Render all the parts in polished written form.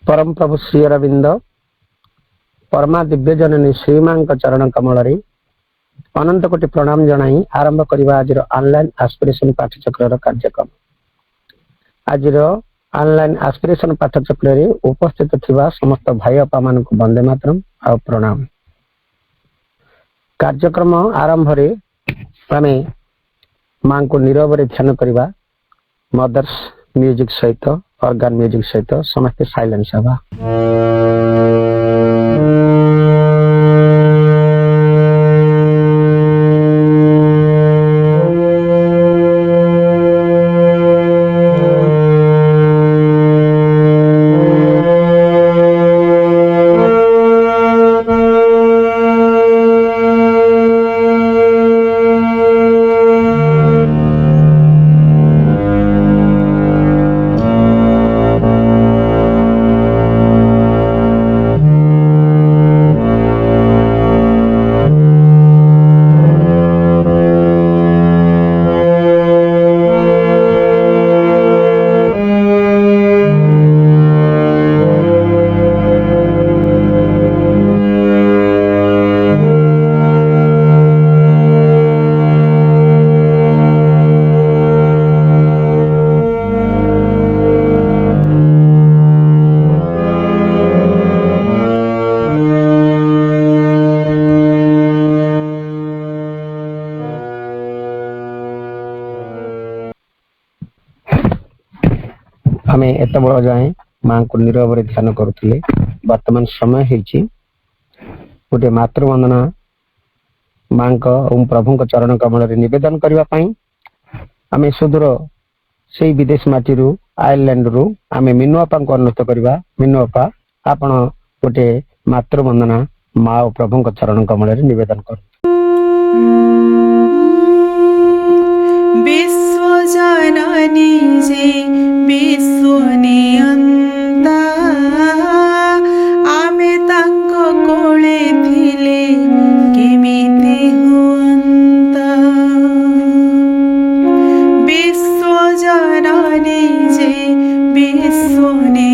परम प्रभु श्री अरविंद परमा दिव्य जननी श्रीमा चरण कमल अनंत कोटि प्रणाम जनाई आरंभ करवा आज ऑनलाइन एस्पिरेशन पाठचक्र कार्यक्रम। आज ऑनलाइन एस्पिरेशन पाठचक्र उपस्थित थिबा समस्त भाई अपा मान को वंदे मातरम आ प्रणाम। कार्यक्रम आरंभ रे आमे मां को नीरव रे ध्यान करवा मदर्स म्यूजिक सहित ऑर्गन म्यूजिक सहित समस्त साइलेंस हवा। आमे एत बड़ जाए मां को नीरव ध्यान करुले। वर्तमान समय गोटे मातृवंदना मां प्रभु चरण कमल निवेदन करने आमे सुदूर से विदेश माटी आयरलैंड रु आमे मीनू अपा को अनुरोध करवा। मीनू अपा आपण गोटे मातृवंदना माँ और प्रभु चरण कमल निवेदन कर। विश्वजननी जे विश्वनियंता आमे तांको कोले थिले केमिति हुअंता। विश्वजननी जे विश्वनियंता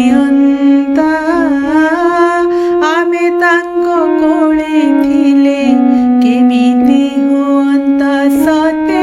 आमे तांको कोले थिले केमिति हुअंता। सते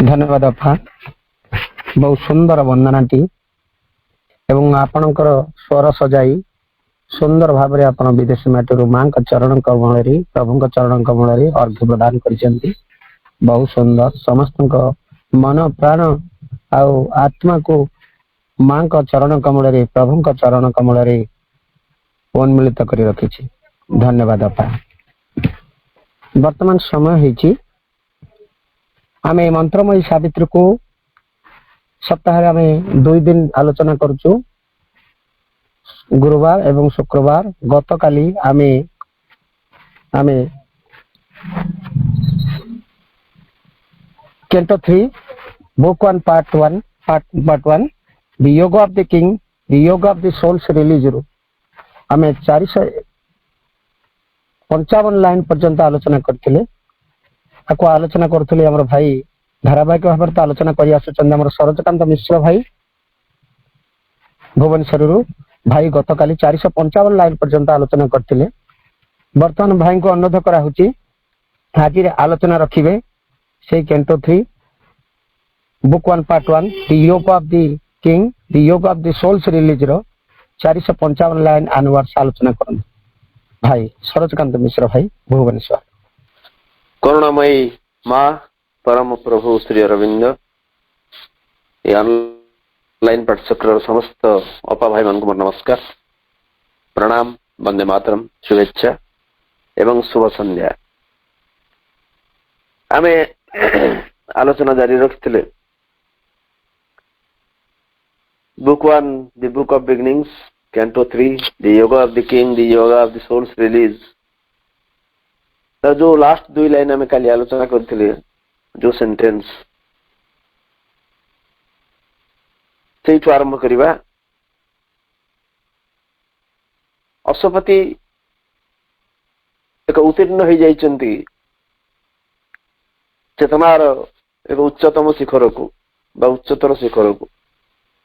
धन्यवाद अफा बहुत सुंदर वंदनाटी एवं आपणकर स्वर सजाई सुंदर भाव में आप विदेशी माटी माँ चरण कमल प्रभु चरण कमल अर्घ्य प्रदान कर बहुत सुंदर समस्त मन प्राण आत्मा को माँ चरण कमल प्रभु चरण कमल उन्मिलित कर रखी धन्यवाद अपा वर्तमान समय है आम मंत्रमयी सावित्री को सप्ताह आम 2 दिन आलोचना करुचु गुरुवार एवं शुक्रवार गत काली आमे आमे canto 3 book 1 part 1 the Yoga of the king the Yoga of the souls release रु आमे 455 लाइन पर्यंत आलोचना करथिले आको आलोचना करथिले हमर भाई धारावाहिक भाव में आलोचना करि आसुचंद हमर सरजकांत मिश्र भाई भुवनेश्वर रु भाई गत काली 455 लाइन पर्यंत आलोचना करथिले वर्तमान भाई को अनुरोध करा हुची आज आलोचना रखिबे से canto 3 book 1 part 1 the Yoga of the king the Yoga of the souls release रो 455 लाइन अनुवाद आलोचना करन भाई सरजकांत मिश्र भाई भुवनेश्वर करुणामयी माँ परम प्रभु श्री अरविंद ऑनलाइन पाठचक्र समस्त अपा भाई मान को नमस्कार प्रणाम वंदे मातरम शुभेच्छा एवं शुभ संध्या आमे आलोचना जारी रखिथिले book 1 the book of beginnings canto 3 the yoga of the king the yoga of the souls release तो जो लास्ट 2 लाइन आमे काली आलोचना करथिले जो सेंटेंस से आरंभ करिबा अशोपति एक उत्तीर्ण हो जाइछंती चेतनार एक उच्चतम शिखर को बा उच्चतर शिखर को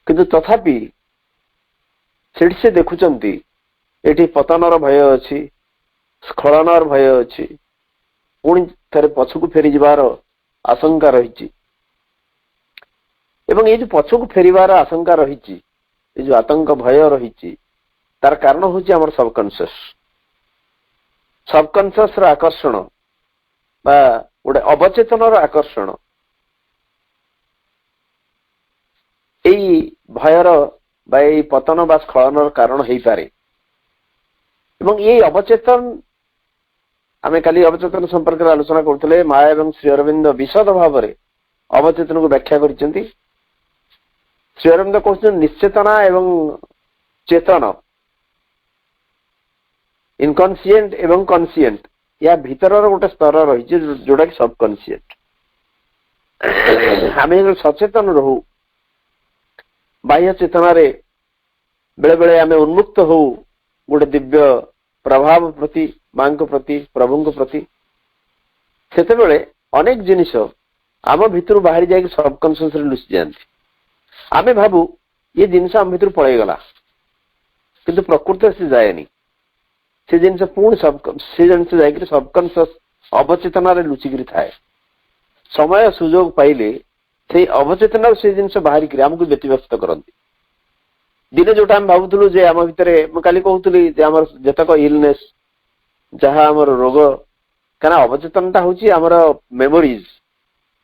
किंतु तथापि सेठी से देखुचंती एठी पतनर भय अछि स्खलनर भय अछि पुणी थे पछकू फेरी जबार आशंका रही एवं ये जो पछकू फेरिवार आशंका रही जो आतंक भय रही तार कारण हूँ आम सबकनसियस आकर्षण बा गोटे अवचेतन आकर्षण यही भयर बा पतन बा स्खलन कारण हो पारे ये अवचेतन आमे काली अवचेतन संपर्क में आलोचना करते माँ एवं श्री अरविंद विशद भाव में अवचेतन को व्याख्या करछंती श्री अरविंद कहते निश्चेतना एवं चेतन इनकनसीएंट एवं कनसीएंट या भीतर गोटे स्तर रही जोटा कि सबकनसीएंट आम सचेतन रहू बाह्य चेतना रे बेले बेले आम उन्मुक्त हो गोटे दिव्य प्रभाव प्रति माँ को प्रति प्रभु को प्रति सेतेबेले अनेक जिनिस आम भितर बाहरी जाए सबकनसियस लुचि जाती आमे भाबू ये जिनस आम भितर पलैगला किंतु प्रकृति से जाएनी से जिनस पुणी से जिनस जाकर सबकनसियस अवचेतना लुचिकी थाए समय सुजोग पाइले से अवचेतना से जिनस बाहरिक आमको व्यतिव्यस्त करती दिने जोटा आम भावुलु जे आम भितर काली कहूली जतक इलनेस जहाँ आमर रोग क्या अवचेतनता हूँ आमर मेमोरीज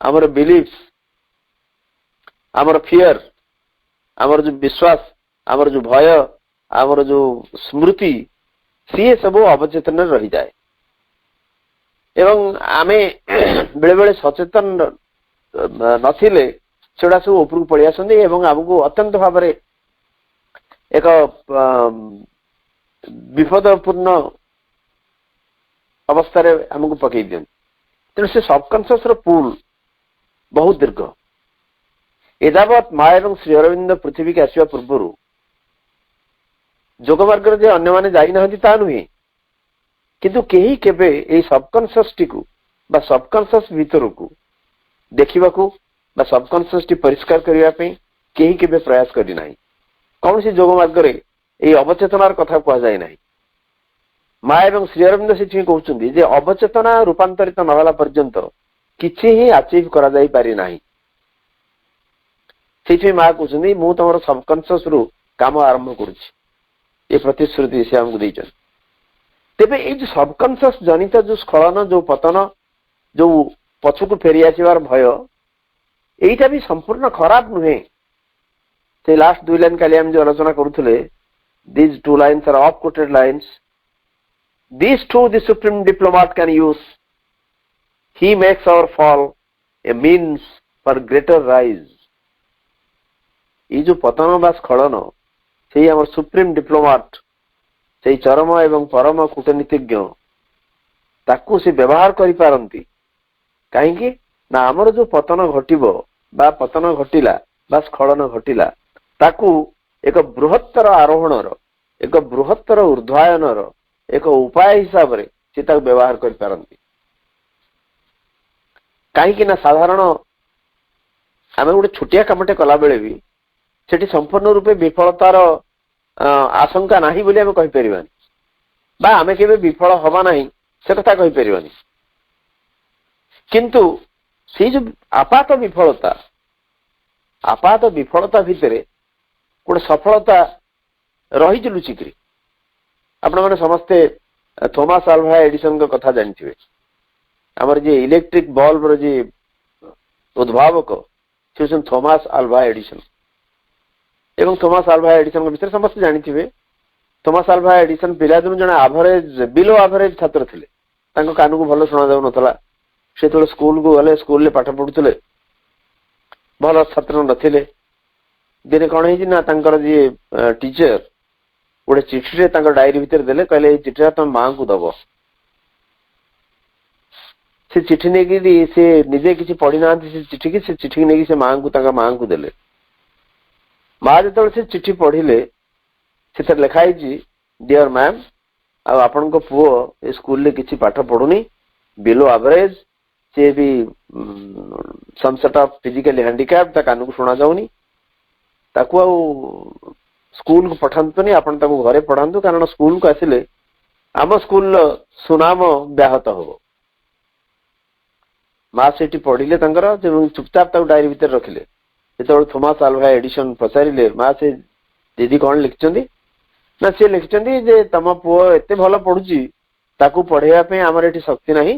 आमर बिलीफ्स आमर फियर आमर जो विश्वास आमर जो भय आमर जो स्मृति सी सब अवचेतन रही जाए एवं आमे बेले बेले सचेतन नथिले सेड़ा सब उपरକୁ पड़े आसंदी एवं आमको अत्यंत भाव में एक विपदपूर्ण अवस्था आमको पकई दियंती तेणु से सबकनसियस पुल बहुत दीर्घ एदावत माँ एवं श्री अरविंद पृथ्वी के आसवा पूर्व जोग मार्ग अन्य माने जाई ना ता नुहे किंतु केही केबे ए सबकनसियस टी को बा सबकनसियस भीतर को देखा बा सबकनसियस टी परिष्कार करने केही केबे प्रयास करी नाही कौन सी जोग मार्ग ये अवचेतनार कथा कह जाए ना माँ एवं श्री अरविंद से कहते अवचेतना रूपांतरित नहला पर्यंत किछि ही अचीव करा जाई पारि नाही ସେଇଥିପାଇଁ ମା କହୁଛନ୍ତି ମୁଁ ତମର ସବକନସିୟସ ରୁ କାମ ଆରମ୍ଭ କରୁଛି, ଏ ପ୍ରତିଶ୍ରୁତି ସେ ଆମକୁ ଦେଇଛନ୍ତି। ତେବେ ଏଇ ଯୋଉ ସବକନସିୟସ ଜନିତ ଯୋଉ ସ୍ଖଳନ, ଯୋଉ ପତନ, ଯୋଉ ପଛକୁ ଫେରି ଆସିବାର ଭୟ, এইটা ବି ସମ୍ପୂର୍ଣ୍ଣ ଖରାପ ନୁହେଁ। ସେ ଲାଷ୍ଟ 2 ଲାଇନ କାଲି ଆମେ ଯୋଉ ଆଲୋଚନା କରୁଥିଲେ, these 2 lines are off quoted lines. These two the supreme diplomat can use. He makes our fall a means for greater rise. এই ଯୋଉ ପତନ ବା ସ୍ଖଳନ, ସେଇ ଆମର ସୁପ୍ରିମ ଡିପ୍ଲୋମାଟ, ସେଇ ଚରମ ଏବଂ ପରମ କୂଟନୀତିଜ୍ଞ, ତାକୁ ସେ ବ୍ୟବହାର କରିପାରନ୍ତି। କାହିଁକି ନା ଆମର ଯୋଉ ପତନ ଘଟିବ ବା ପତନ ଘଟିଲା ବା ସ୍ଖଳନ ଘଟିଲା, ତାକୁ ଏକ ବୃହତ୍ତର ଆରୋହଣର, ଏକ ବୃହତ୍ତର ଉର୍ଦ୍ଧ୍ୱାୟନର ଏକ ଉପାୟ ହିସାବରେ ସେ ତାକୁ ବ୍ୟବହାର କରିପାରନ୍ତି। କାହିଁକି ନା ସାଧାରଣ ଆମେ ଗୋଟେ ଛୋଟିଆ କାମଟେ କଲାବେଳେ ବି ସେଠି ସମ୍ପୂର୍ଣ୍ଣ ରୂପେ ବିଫଳତାର ଆଶଙ୍କା ନାହିଁ ବୋଲି ଆମେ କହିପାରିବାନି, ବା ଆମେ କେବେ ବିଫଳ ହବା ନାହିଁ ସେ କଥା କହିପାରିବାନି। କିନ୍ତୁ ସେଇ ଯୋଉ ଆପାତ ବିଫଳତା ଭିତରେ ଗୋଟେ ସଫଳତା ରହିଛି ଲୁଚିକିରି। ଆପଣମାନେ ସମସ୍ତେ ଥୋମାସ ଆଲଭା ଏଡିସନଙ୍କ କଥା ଜାଣିଥିବେ। ଆମର ଯିଏ ଇଲେକ୍ଟ୍ରିକ ବଲ୍ବର ଯିଏ ଉଦ୍ଭାବକ, ସେ ହେଉଛନ୍ତି ଥୋମାସ ଆଲଭା ଏଡିସନ। ଏବଂ ଥୋମାସ ଆଲଭା ଏଡିସନଙ୍କ ବିଷୟରେ ସମସ୍ତେ ଜାଣିଥିବେ। ଥୋମାସ ଆଲଭା ଏଡିସନ ପିଲାଦିନୁ ଜଣେ ବିଲୋ ଆଭରେଜ ଛାତ୍ର ଥିଲେ। ତାଙ୍କ କାନକୁ ଭଲ ଶୁଣାଯାଉନଥିଲା। ସେତେବେଳେ ସ୍କୁଲକୁ ଗଲେ, ସ୍କୁଲରେ ପାଠ ପଢୁଥିଲେ, ଭଲ ଛାତ୍ର ନଥିଲେ। ଦିନେ କଣ ହେଇଛି ନା, ତାଙ୍କର ଯିଏ ଟିଚର ଗୋଟେ ଚିଠିରେ ତାଙ୍କ ଡାଏରୀ ଭିତରେ ଦେଲେ, କହିଲେ ଏଇ ଚିଠିଟା ତମ ମାଙ୍କୁ ଦବ। ସେ ଚିଠି ନେଇକି ସେ ନିଜେ କିଛି ପଢିନାହାନ୍ତି ସେ ଚିଠିକି ନେଇକି ସେ ତାଙ୍କ ମାଙ୍କୁ ଦେଲେ। ମା ଯେତେବେଳେ ସେ ଚିଠି ପଢିଲେ, ସେଥିରେ ଲେଖା ହେଇଛି, ଡିଅର ମ୍ୟାମ୍, ଆଉ ଆପଣଙ୍କ ପୁଅ ଏ ସ୍କୁଲରେ କିଛି ପାଠ ପଢୁନି, ବିଲୋ ଆଭରେଜ, ସେ ବି ସମ୍ ସର୍ଟ ଅଫ ଫିଜିକାଲି ହ୍ୟାଣ୍ଡିକ୍ୟାପ୍, ତା କାନକୁ ଶୁଣା ଯାଉନି, ତାକୁ ଆଉ ସ୍କୁଲକୁ ପଠାନ୍ତୁନି, ଆପଣ ତାକୁ ଘରେ ପଢାନ୍ତୁ, କାରଣ ସ୍କୁଲକୁ ଆସିଲେ ଆମ ସ୍କୁଲର ସୁନାମ ବ୍ୟାହତ ହବ। ମା ସେଠି ପଢିଲେ ତାଙ୍କର, ଏବଂ ଚୁପଚାପ ତାକୁ ଡାଏରୀ ଭିତରେ ରଖିଲେ। ଯେତେବେଳେ ଥୋମାସ ଆଲଭା ଏଡିସନ ପଚାରିଲେ, ମା ସେ ଦିଦି କଣ ଲେଖିଛନ୍ତି? ନା ସେ ଲେଖିଛନ୍ତି ଯେ ତମ ପୁଅ ଏତେ ଭଲ ପଢୁଛି, ତାକୁ ପଢେଇବା ପାଇଁ ଆମର ଏଠି ଶକ୍ତି ନାହିଁ,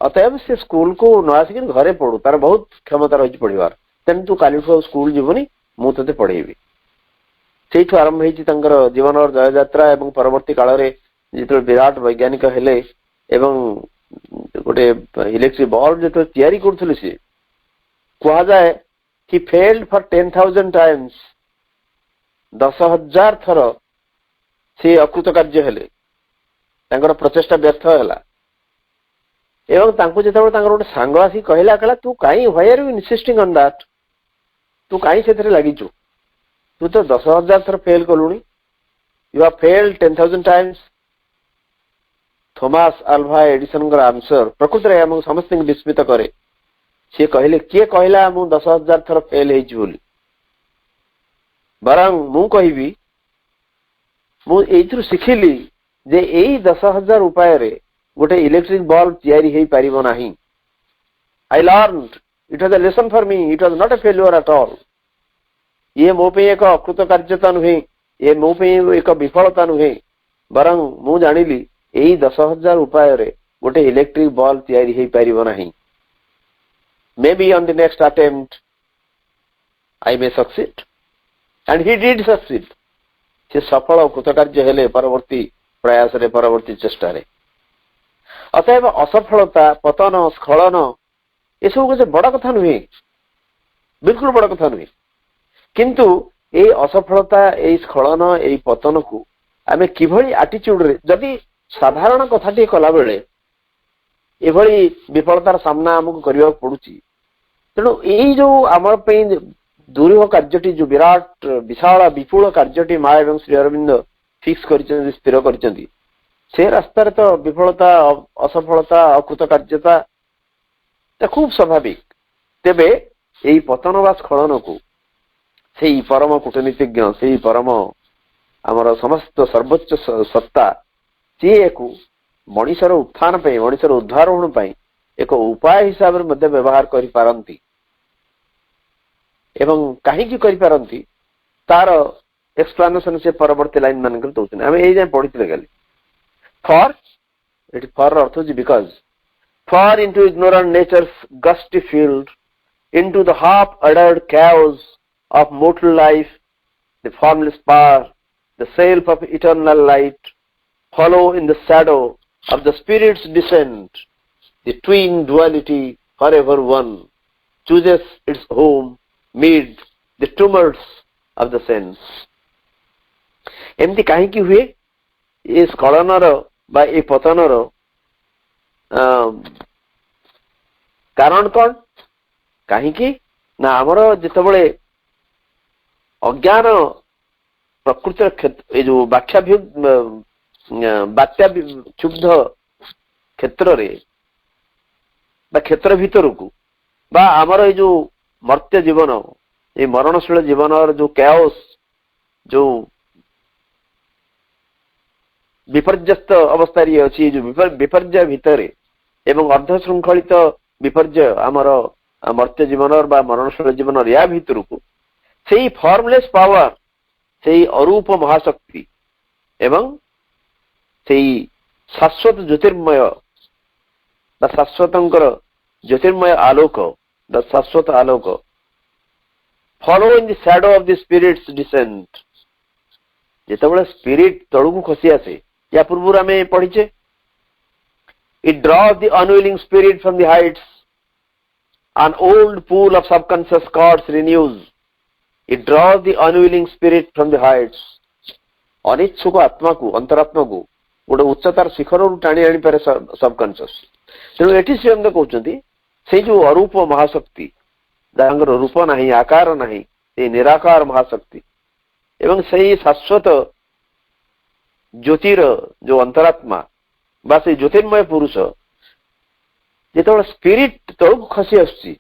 ଅତଏବ ସେ ସ୍କୁଲକୁ ନ ଆସିକି ଘରେ ପଢୁ, ତାର ବହୁତ କ୍ଷମତା ରହିଛି ପଢିବାର, ତେଣୁ ତୁ କାଲିଠୁ ଆଉ ସ୍କୁଲ ଯିବୁନି, ମୁଁ ତତେ ପଢେଇବି। ସେଇଠୁ ଆରମ୍ଭ ହେଇଛି ତାଙ୍କର ଜୀବନର ଜୟଯାତ୍ରା। ଏବଂ ପରବର୍ତ୍ତୀ କାଳରେ ଯେତେବେଳେ ବିରାଟ ବୈଜ୍ଞାନିକ ହେଲେ ଏବଂ ଗୋଟେ ଇଲେକ୍ଟ୍ରିକ ବଲ୍ବ ଯେତେବେଳେ ତିଆରି କରୁଥିଲେ, ସେ କୁହାଯାଏ he failed for 10,000 times, 10,000 ଥର ସେ ଅକୃତ କାର୍ଯ୍ୟ ହେଲେ, ତାଙ୍କର ପ୍ରଚେଷ୍ଟା ବ୍ୟର୍ଥ ହେଲା। ଏବଂ ତାଙ୍କୁ ଯେତେବେଳେ ତାଙ୍କର ଗୋଟେ ସାଙ୍ଗ ଆସି କହିଲା, ତୁ କାହିଁ, why are you insisting on that, ତୁ କାହିଁ ସେଥିରେ ଲାଗିଛୁ, ତୁ ତ 10,000 ଥର ଫେଲ କଲୁଣି, you have failed 10,000 times। Thomas Alva ଏଡିସନଙ୍କର ଆନ୍ସର ପ୍ରକୃତରେ ଆମକୁ ସମସ୍ତଙ୍କୁ ବିସ୍ମିତ କରେ। ସିଏ କହିଲେ, କିଏ କହିଲା ମୁଁ 10,000 ଥର ଫେଲ ହେଇଛି ବୋଲି? ବରଂ ମୁଁ କହିବି, ମୁଁ ଏଇଥିରୁ ଶିଖିଲି ଯେ ଏଇ 10,000 ଉପାୟରେ ଗୋଟେ ଇଲେକ୍ଟ୍ରିକ ବଲ୍ବ ତିଆରି ହେଇପାରିବ ନାହିଁ। I learned, it was a lesson for me, it was not a failure at all। ଇଏ ମୋ ପାଇଁ ଏକ ଅକୃତ କାର୍ଯ୍ୟତା ନୁହେଁ, ଇଏ ମୋ ପାଇଁ ଏକ ବିଫଳତା ନୁହେଁ, ବରଂ ମୁଁ ଜାଣିଲି ଏଇ 10,000 ଉପାୟରେ ଗୋଟେ ଇଲେକ୍ଟ୍ରିକ ବଲ୍ବ ତିଆରି ହେଇପାରିବ ନାହିଁ। Maybe on the next attempt I may succeed, and he did succeed। ସେ ସଫଳ କୃତକାର୍ଯ୍ୟ ହେଲେ ପରବର୍ତ୍ତୀ ପ୍ରୟାସରେ, ପରବର୍ତ୍ତୀ ଚେଷ୍ଟାରେ। ଅତଏବ ଅସଫଳତା, ପତନ, ସ୍ଖଳନ ଏସବୁ କିଛି ବଡ କଥା ନୁହେଁ, ବିଲକୁଲ ବଡ କଥା ନୁହେଁ। କିନ୍ତୁ ଏଇ ଅସଫଳତା, ଏଇ ସ୍ଖଳନ, ଏଇ ପତନକୁ ଆମେ କିଭଳି ଆଟିଚ୍ୟୁଡରେ, ଯଦି ସାଧାରଣ କଥାଟିଏ କଲାବେଳେ ଏଭଳି ବିଫଳତାର ସାମ୍ନା ଆମକୁ କରିବାକୁ ପଡୁଛି, ତେଣୁ ଏଇ ଯୋଉ ଆମର ପାଇଁ ଦୁରୂହ କାର୍ଯ୍ୟଟି, ଯୋଉ ବିରାଟ ବିଶାଳ ବିପୁଳ କାର୍ଯ୍ୟଟି ମା ଏବଂ ଶ୍ରୀ ଅରବିନ୍ଦ ଫିକ୍ସ କରିଛନ୍ତି, ସ୍ଥିର କରିଛନ୍ତି, ସେ ରାସ୍ତାରେ ତ ବିଫଳତା, ଅସଫଳତା, ଅକୃତ କାର୍ଯ୍ୟତା ଖୁବ ସ୍ୱାଭାବିକ। ତେବେ ଏଇ ପତନ ବା ସ୍ଖଳନକୁ ସେଇ ପରମ କୂଟନୀତିଜ୍ଞ, ସେଇ ପରମ ଆମର ସମସ୍ତ ସର୍ବୋଚ୍ଚ ସତ୍ତା, ସିଏକୁ ମଣିଷର ଉତ୍ଥାନ ପାଇଁ, ମଣିଷର ଉଦ୍ଧାରୋହଣ ପାଇଁ ଏକ ଉପାୟ ହିସାବରେ ମଧ୍ୟ ବ୍ୟବହାର କରିପାରନ୍ତି। ଏବଂ କାହିଁକି କରିପାରନ୍ତି ତାର ଏକ୍ସପ୍ଲାନେସନ ସେ ପରବର୍ତ୍ତୀ ଲାଇନ ମାନଙ୍କରେ ଦଉଛନ୍ତି। ଆମେ ଏଇ ଯାଏଁ ପଢିଥିଲେ କାଲି। ଫର ଏଠି ଫର ଅର୍ଥ ହଉଛି because far into ignorant nature's gusty field, into the half-addered chaos of mortal life, the formless power, the self of eternal light, follow in the shadow of the Spirit's descent, the twin duality forever one, chooses its home mid the tumults of the sense. ଏମିତି କାହିଁକି ହୁଏ? ଏ ସ୍ଖଳନର ବା ଏ ପତନର କାରଣ କଣ? କାହିଁକି ନା ଆମର ଯେତେବେଳେ ଅଜ୍ଞାନ ପ୍ରକୃତିର ଏ ଯୋଉ ବାତ୍ୟା କ୍ଷୁବ୍ଧ କ୍ଷେତ୍ରରେ ବା କ୍ଷେତ୍ର ଭିତରକୁ ବା ଆମର ଏଇ ଯୋଉ ମର୍ତ୍ତ୍ୟ ଜୀବନ, ଏଇ ମରଣଶୀଳ ଜୀବନର ଯୋଉ କ୍ୟାଓସ୍, ଯୋଉ ବିପର୍ଯ୍ୟସ୍ତ ଅବସ୍ଥାରେ ଅଛି, ଏଇ ଯୋଉ ବିପର୍ଯ୍ୟୟ ଭିତରେ ଏବଂ ଅର୍ଦ୍ଧ ଶୃଙ୍ଖଳିତ ବିପର୍ଯ୍ୟୟ ଆମର ମର୍ତ୍ତ୍ୟ ଜୀବନର ବା ମରଣଶୀଳ ଜୀବନର ୟା ଭିତରକୁ ସେଇ ଫର୍ମଲେସ୍ ପାୱାର, ସେଇ ଅରୂପ ମହାଶକ୍ତି ଏବଂ ସେଇ ଶାଶ୍ୱତ ଜ୍ୟୋତିର୍ମୟ ବା ଶାଶ୍ୱତଙ୍କର ଜ୍ୟୋତିର୍ମୟ ଆଲୋକ ବା ଶାଶ୍ୱତ ଆଲୋକ, follow in the shadow of the spirit's descent, ଯେତେବେଳେ ସ୍ପିରିଟ୍ ତଳକୁ ଖସି ଆସେ, ୟା ପୂର୍ବରୁ ଆମେ ପଢିଛେ it draws the unwilling spirit from the heights, an old pool of subconscious chords renews, it draws the unwilling spirit from the heights, ଅନିଚ୍ଛୁକ ଆତ୍ମାକୁ, ଅନ୍ତରାତ୍ମାକୁ ଗୋଟେ ଉଚ୍ଚତାର ଶିଖରରୁ ଟାଣି ଆଣିପାରେ ସବକନସିୟସ। ତେଣୁ ଏଠି ଶ୍ରୀଅନ୍ଦ କହୁଛନ୍ତି ସେଇ ଯୋଉ ଅରୂପ ମହାଶକ୍ତି, ଯାହାଙ୍କର ରୂପ ନାହିଁ, ଆକାର ନାହିଁ, ସେଇ ନିରାକାର ମହାଶକ୍ତି ଏବଂ ସେଇ ଶାଶ୍ୱତ ଜ୍ୟୋତିର ଯୋଉ ଅନ୍ତରାତ୍ମା ବା ସେଇ ଜ୍ୟୋତିର୍ମୟ ପୁରୁଷ, ଯେତେବେଳେ ସ୍ପିରିଟ ତଳକୁ ଖସି ଆସୁଛି,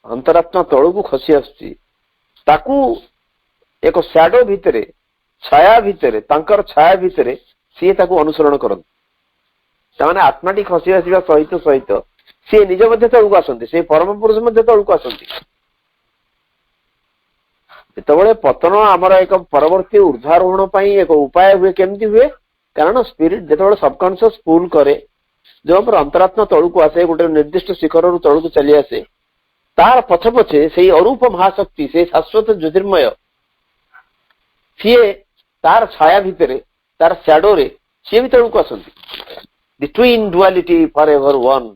ଅନ୍ତରାତ୍ମା ତଳକୁ ଖସି ଆସୁଛି, ତାକୁ ଏକ ସ୍ୟାଡୋ ଭିତରେ, ଛାୟା ଭିତରେ, ତାଙ୍କର ଛାୟା ଭିତରେ ସିଏ ତାକୁ ଅନୁସରଣ କରନ୍ତି। ତାମାନେ ଆତ୍ମାଟି ଖସି ଆସିବା ସହିତ ସହିତ ସିଏ ନିଜ ମଧ୍ୟ ତଳକୁ ଆସନ୍ତି, ସେଇ ପରମ ପୁରୁଷ ମଧ୍ୟ ତଳକୁ ଆସନ୍ତି। ଯେତେବେଳେ ପତନ ଆମର ଏକ ପରବର୍ତ୍ତୀ ଉର୍ଦ୍ଧ୍ୱାରୋହଣ ପାଇଁ ଏକ ଉପାୟ ହୁଏ, କେମିତି ହୁଏ? କାରଣ ସ୍ପିରିଟ ଯେତେବେଳେ ସବକନସିୟସ ପୁଲ କରେ, ଯୋଉପରେ ଅନ୍ତରାତ୍ମା ତଳକୁ ଆସେ, ଗୋଟେ ନିର୍ଦ୍ଦିଷ୍ଟ ଶିଖରରୁ ତଳକୁ ଚାଲି ଆସେ, ତାର ପଛେ ପଛେ ସେଇ ଅରୂପ ମହାଶକ୍ତି, ସେଇ ଶାଶ୍ୱତ ଜ୍ୟୋତିର୍ମୟ, ସିଏ ତାର ଛାୟା ଭିତରେ, ତାର ସ୍ୟାଡୋରେ ସିଏ ବି ତଳକୁ ଆସନ୍ତି। ଦି ଟ୍ୱିନ୍ ଡୁଆଲିଟି ଫର ଏଭର ୱାନ୍,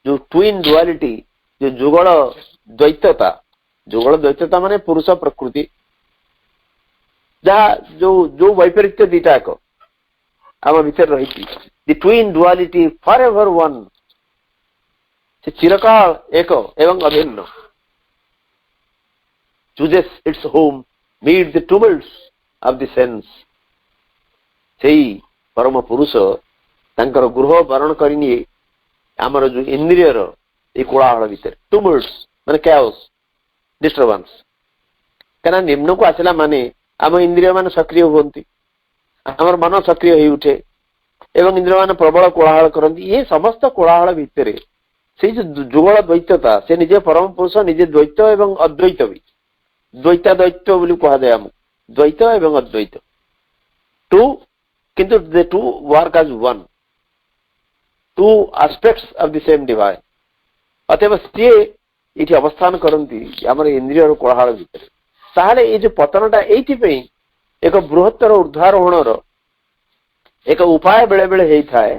ଯୋଉ ଟ୍ୱିନ୍ ଡୁଆଲିଟି, ଯୋଉ ଯୁଗଳ ଦ୍ୱୈତତା, ଯୁଗଳ ଦ୍ୱୈତତା ମାନେ ପୁରୁଷ ପ୍ରକୃତି, ଯାହା ଯୋଉ ବୈପରୀତ୍ୟ ଦିଟା ଏକ ଆମ ଭିତରେ ରହିଛି, ଦି ଟ୍ୱିନ୍ ଡୁଆଲିଟି ଫର ଏଭର ୱାନ୍, ସେ ଚିରକାଳ ଏକ ଏବଂ ଅଭିନ୍ନ, chooses its home mid the tumults of the sense, ସେଇ ପରମ ପୁରୁଷ ତାଙ୍କର ଗୃହ ବରଣ କରିନିଏ ଆମର ଯୋଉ ଇନ୍ଦ୍ରିୟର ଏଇ କୋଳାହଳ ଭିତରେ। ଟୁମୁଲ୍ଟସ୍ ମାନେ କ୍ୟାଓସ୍, ଡିଷ୍ଟର୍ବାନ୍ସ, କାରଣ ନିମ୍ନକୁ ଆସିଲା ମାନେ ଆମ ଇନ୍ଦ୍ରିୟ ମାନେ ସକ୍ରିୟ ହୁଅନ୍ତି, ଆମର ମନ ସକ୍ରିୟ ହେଇ ଉଠେ ଏବଂ ଇନ୍ଦ୍ରିୟ ମାନେ ପ୍ରବଳ କୋଳାହଳ କରନ୍ତି। ଇଏ ସମସ୍ତ କୋଳାହଳ ଭିତରେ ସେଇ ଯୋଉ ଯୁଗଳ ଦ୍ୱୈତତା, ସେ ନିଜେ ପରମ ପୁରୁଷ, ନିଜେ ଦ୍ୱୈତ ଏବଂ ଅଦ୍ୱୈତ ବି, ଦ୍ୱୈତାଦ୍ୱୈତ ବୋଲି କୁହାଯାଏ ଆମକୁ, ଦ୍ୱୈତ ଏବଂ ଅଦ୍ୱୈତ ଟୁ, କିନ୍ତୁ the two work as one, two aspects of the same divine। ଅତଏବ ସିଏ ଏଇଠି ଅବସ୍ଥାନ କରନ୍ତି ଆମର ଇନ୍ଦ୍ରିୟର କୋଳାହଳ ଭିତରେ। ତାହେଲେ ଏଇ ଯୋଉ ପତନଟା ଏଇଥିପାଇଁ ଏକ ବୃହତ୍ତର ଉର୍ଦ୍ଧ୍ୱାରୋହଣର ଏକ ଉପାୟ ବେଳେ ବେଳେ ହେଇଥାଏ,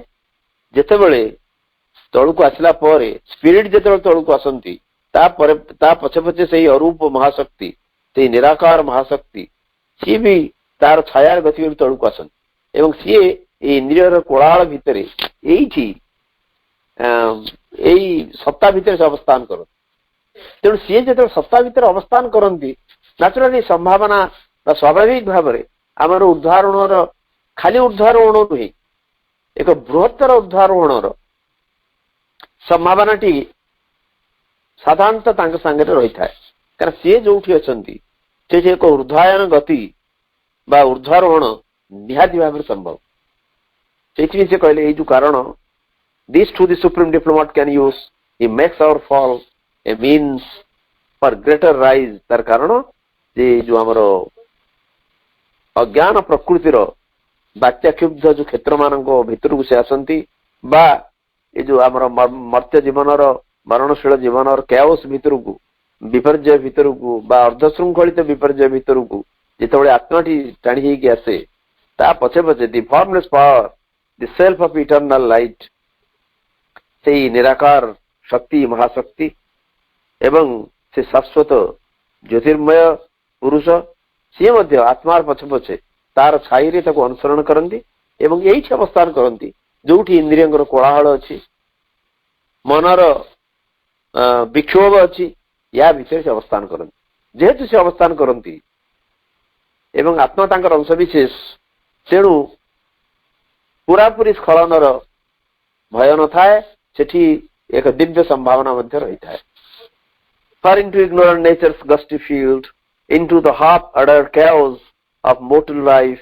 ଯେତେବେଳେ ତଳକୁ ଆସିଲା ପରେ ସ୍ପିରିଟ ଯେତେବେଳେ ତଳକୁ ଆସନ୍ତି, ତାପରେ ତା ପଛେ ପଛେ ସେଇ ଅରୂପ ମହାଶକ୍ତି, ସେଇ ନିରାକାର ମହାଶକ୍ତି, ସିଏ ବି ତାର ଛାୟାର ଗତିରେ ତଳକୁ ଆସନ୍ତି ଏବଂ ସିଏ ଏଇ ଇନ୍ଦ୍ରିୟର କୋଳାହଳ ଭିତରେ ଏଇଠି ଏଇ ସତ୍ତା ଭିତରେ ସେ ଅବସ୍ଥାନ କରନ୍ତି। ତେଣୁ ସିଏ ଯେତେବେଳେ ସତ୍ତା ଭିତରେ ଅବସ୍ଥାନ କରନ୍ତି, ନ୍ୟାଚୁରାଲି ସମ୍ଭାବନା ବା ସ୍ୱାଭାବିକ ଭାବରେ ଆମର ଉର୍ଦ୍ଧ୍ୱାରୋହଣର, ଖାଲି ଉର୍ଦ୍ଧ୍ୱାରୋହଣ ନୁହେଁ, ଏକ ବୃହତ୍ତର ଉର୍ଦ୍ଧ୍ୱାରୋହଣର ସମ୍ଭାବନାଟି ସାଧାରଣତଃ ତାଙ୍କ ସାଙ୍ଗରେ ରହିଥାଏ। କାରଣ ସିଏ ଯୋଉଠି ଅଛନ୍ତି ସେଠି ଏକ ଉର୍ଦ୍ଧ୍ୱାୟନ ଗତି ବା ଉର୍ଦ୍ଧ୍ୱାରୋହଣ ନିହାତି ଭାବରେ ସମ୍ଭବ। ସେଇଥିପାଇଁ ସେ କହିଲେ ଏଇ ଯୋଉ କାରଣ, this to the supreme diplomat can use, he makes our fall a means for greater rise तार कारण जे जो आमर अज्ञान प्रकृतिर बात्याक्षुब्ध जो क्षेत्र मान भितर को से आसती बा ये जो आमर मर्त्य जीवन मरणशील जीवन और कैओस भितर को विपर्जय भितर को बा अर्धशृंखलित विपर्जय भितर को जिते आत्माटी टाणी होगी आसे ता पछे पछे the formless power the self of eternal light से निराकार शक्ति महाशक्ति एवं से शाश्वत ज्योतिर्मय पुरुष सी मध्य आत्मार पछे पछे तार छाई रे ताको अनुसरण करती एवं यही अवस्थान करती जोठी इंद्रियंगर कोलाहल अच्छी मनर विक्षोभ अच्छी या भितर से अवस्थान करती जेहेतु से अवस्थान करती एवं आत्मा तांकर अंश विशेष तेणु पूरापूरी स्खलनर भय न थाए सेठी एक दिव्य संभावना मध्य रही थाए far into ignorant nature's gusty field, into the half-uttered chaos of mortal life,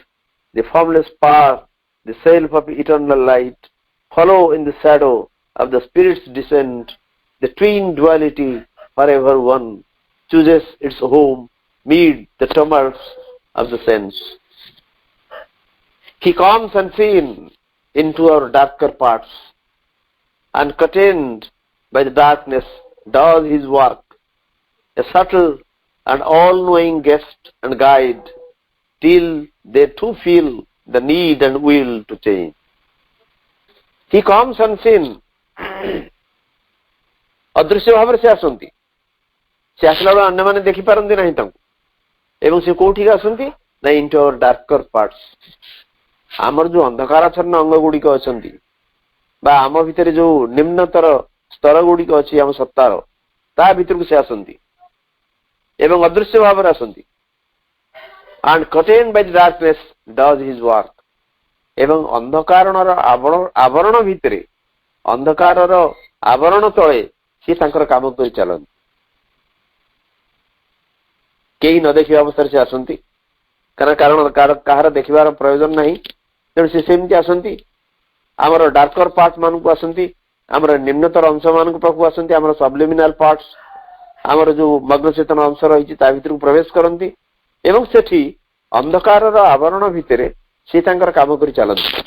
the formless power, the self of eternal light, follow in the shadow of the spirit's descent, the twin duality forever one, chooses its home, mid the tumults of the sense. He comes unseen into our darker parts, and curtained by the darkness does his work, a subtle and all-knowing guest and guide, till they too feel the need and will to change. He comes unseen. अदृश्य भाव से आसती से आसला bell अन्य मैंने देखी पारती ना एवं से कौटी आसती ना इनटू आवर डार्कर पार्ट्स आमर जो अंधकाराच्छन्न अंग गुड़िक अच्छा आम भितर जो निम्नतर स्तर गुड़िक अच्छी आम सत्तार ता भीतर को से आसती एवं अदृश्य भाव आसती and curtained by the darkness does his work एवं अंधकारर आवरण भितरे अंधकारर आवरण तले सी तांकर काम कर चलती कई न देखा अवस्था से आसती कारण कहार देखिबार प्रयोजन नहीं तेणु से सेमती आसती आमर डार्कर पार्ट मान को आसती आमर निम्नतर अंश मान पाखु आसती आमर सबलिमिनाल पार्ट्स आमर जो मग्न चेतन अंश रही भीतर को प्रवेश करती एवं सेठी अंधकारर आवरण भितरे से तांकर काम कर चलती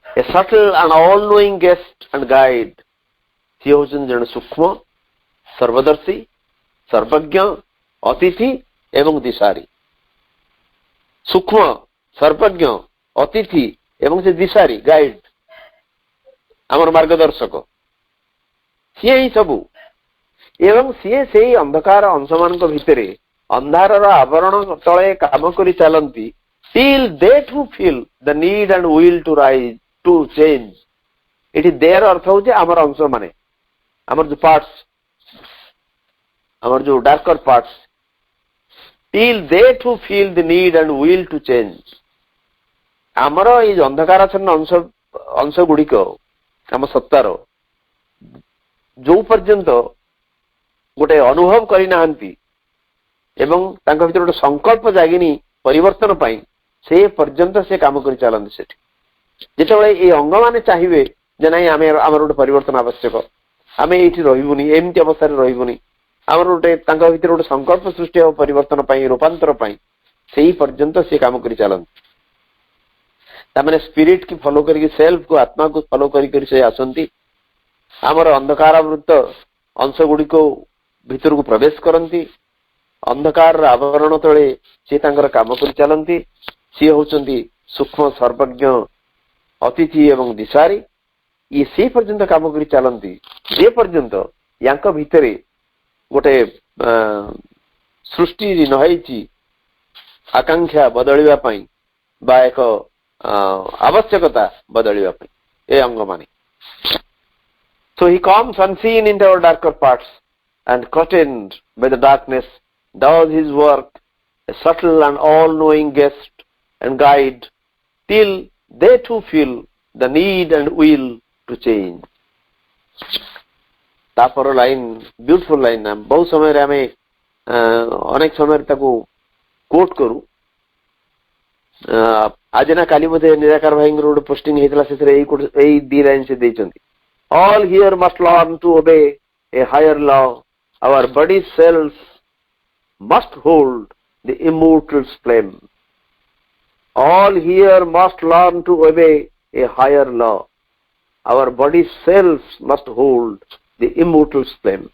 a subtle and all knowing guest and guide सी होचन जन सूक्ष्म सर्वदर्शी सर्वज्ञ अतिथि एवं दिशारी सूक्ष्म सर्वज्ञ अतिथि एवं से दिशारी गाइड आमर मार्गदर्शक सी ही सबू एवं सी से अंधकार अंश मान भितरे अंधारर आवरण तले काम कर चलती till they too feel the need and will to rise to change it their earth हूँ आमर अंश माने आमर जो पार्ट्स आमर जो darker parts till they too feel the need and will to change आमर ये अंधकाराच्छन्न अंश गुड़िक आम सत्तार जो पर्यंत गोटे अनुभव करना एवं तांका भीतर गोटे संकल्प जागिनी परिवर्तन पाई से पर्यंत से काम कर चलती से जिते ये अंग मैंने चाहिए जे ना आम गोटे परिवर्तन आवश्यक आम ये रही एमती अवस्था रही आमर गोटे भीतर गोटे संकल्प सृष्टि हो परिवर्तन पाई रूपांतर पाई से पर्यंत से काम कर चलती ताने स्पिरिट की फॉलो करके सेल्फ को आत्मा को फॉलो करके आसती आमर अंधकारावृत अंश गुड़िक भीतर को प्रवेश करती अंधकार आवरण तले सी काम कर चलती सी होचंती सूक्ष्म सर्वज्ञ अतिथि एवं दिशारी ये से पर्यंत काम कर चलती जे पर्यंत यांक भितरे गोटे सृष्टि नही आकांक्षा बदलिबा पई बा एक आवश्यकता बदलिबा पई ए अंग माने so he comes unseen into our darker parts and curtained by the darkness does his work, a subtle and all-knowing guest and guide, till they too feel the need and will to change. तापर line beautiful line बहुत समय आम अनेक समय coat करू आज ना काली बोधे निराकार भाई गोटे पोस्टिंग होता से दी लाइन से all here must learn to obey a higher law our body cells must hold the immortal flame. All here must learn to obey a higher law. Our body cells must hold the immortal flame.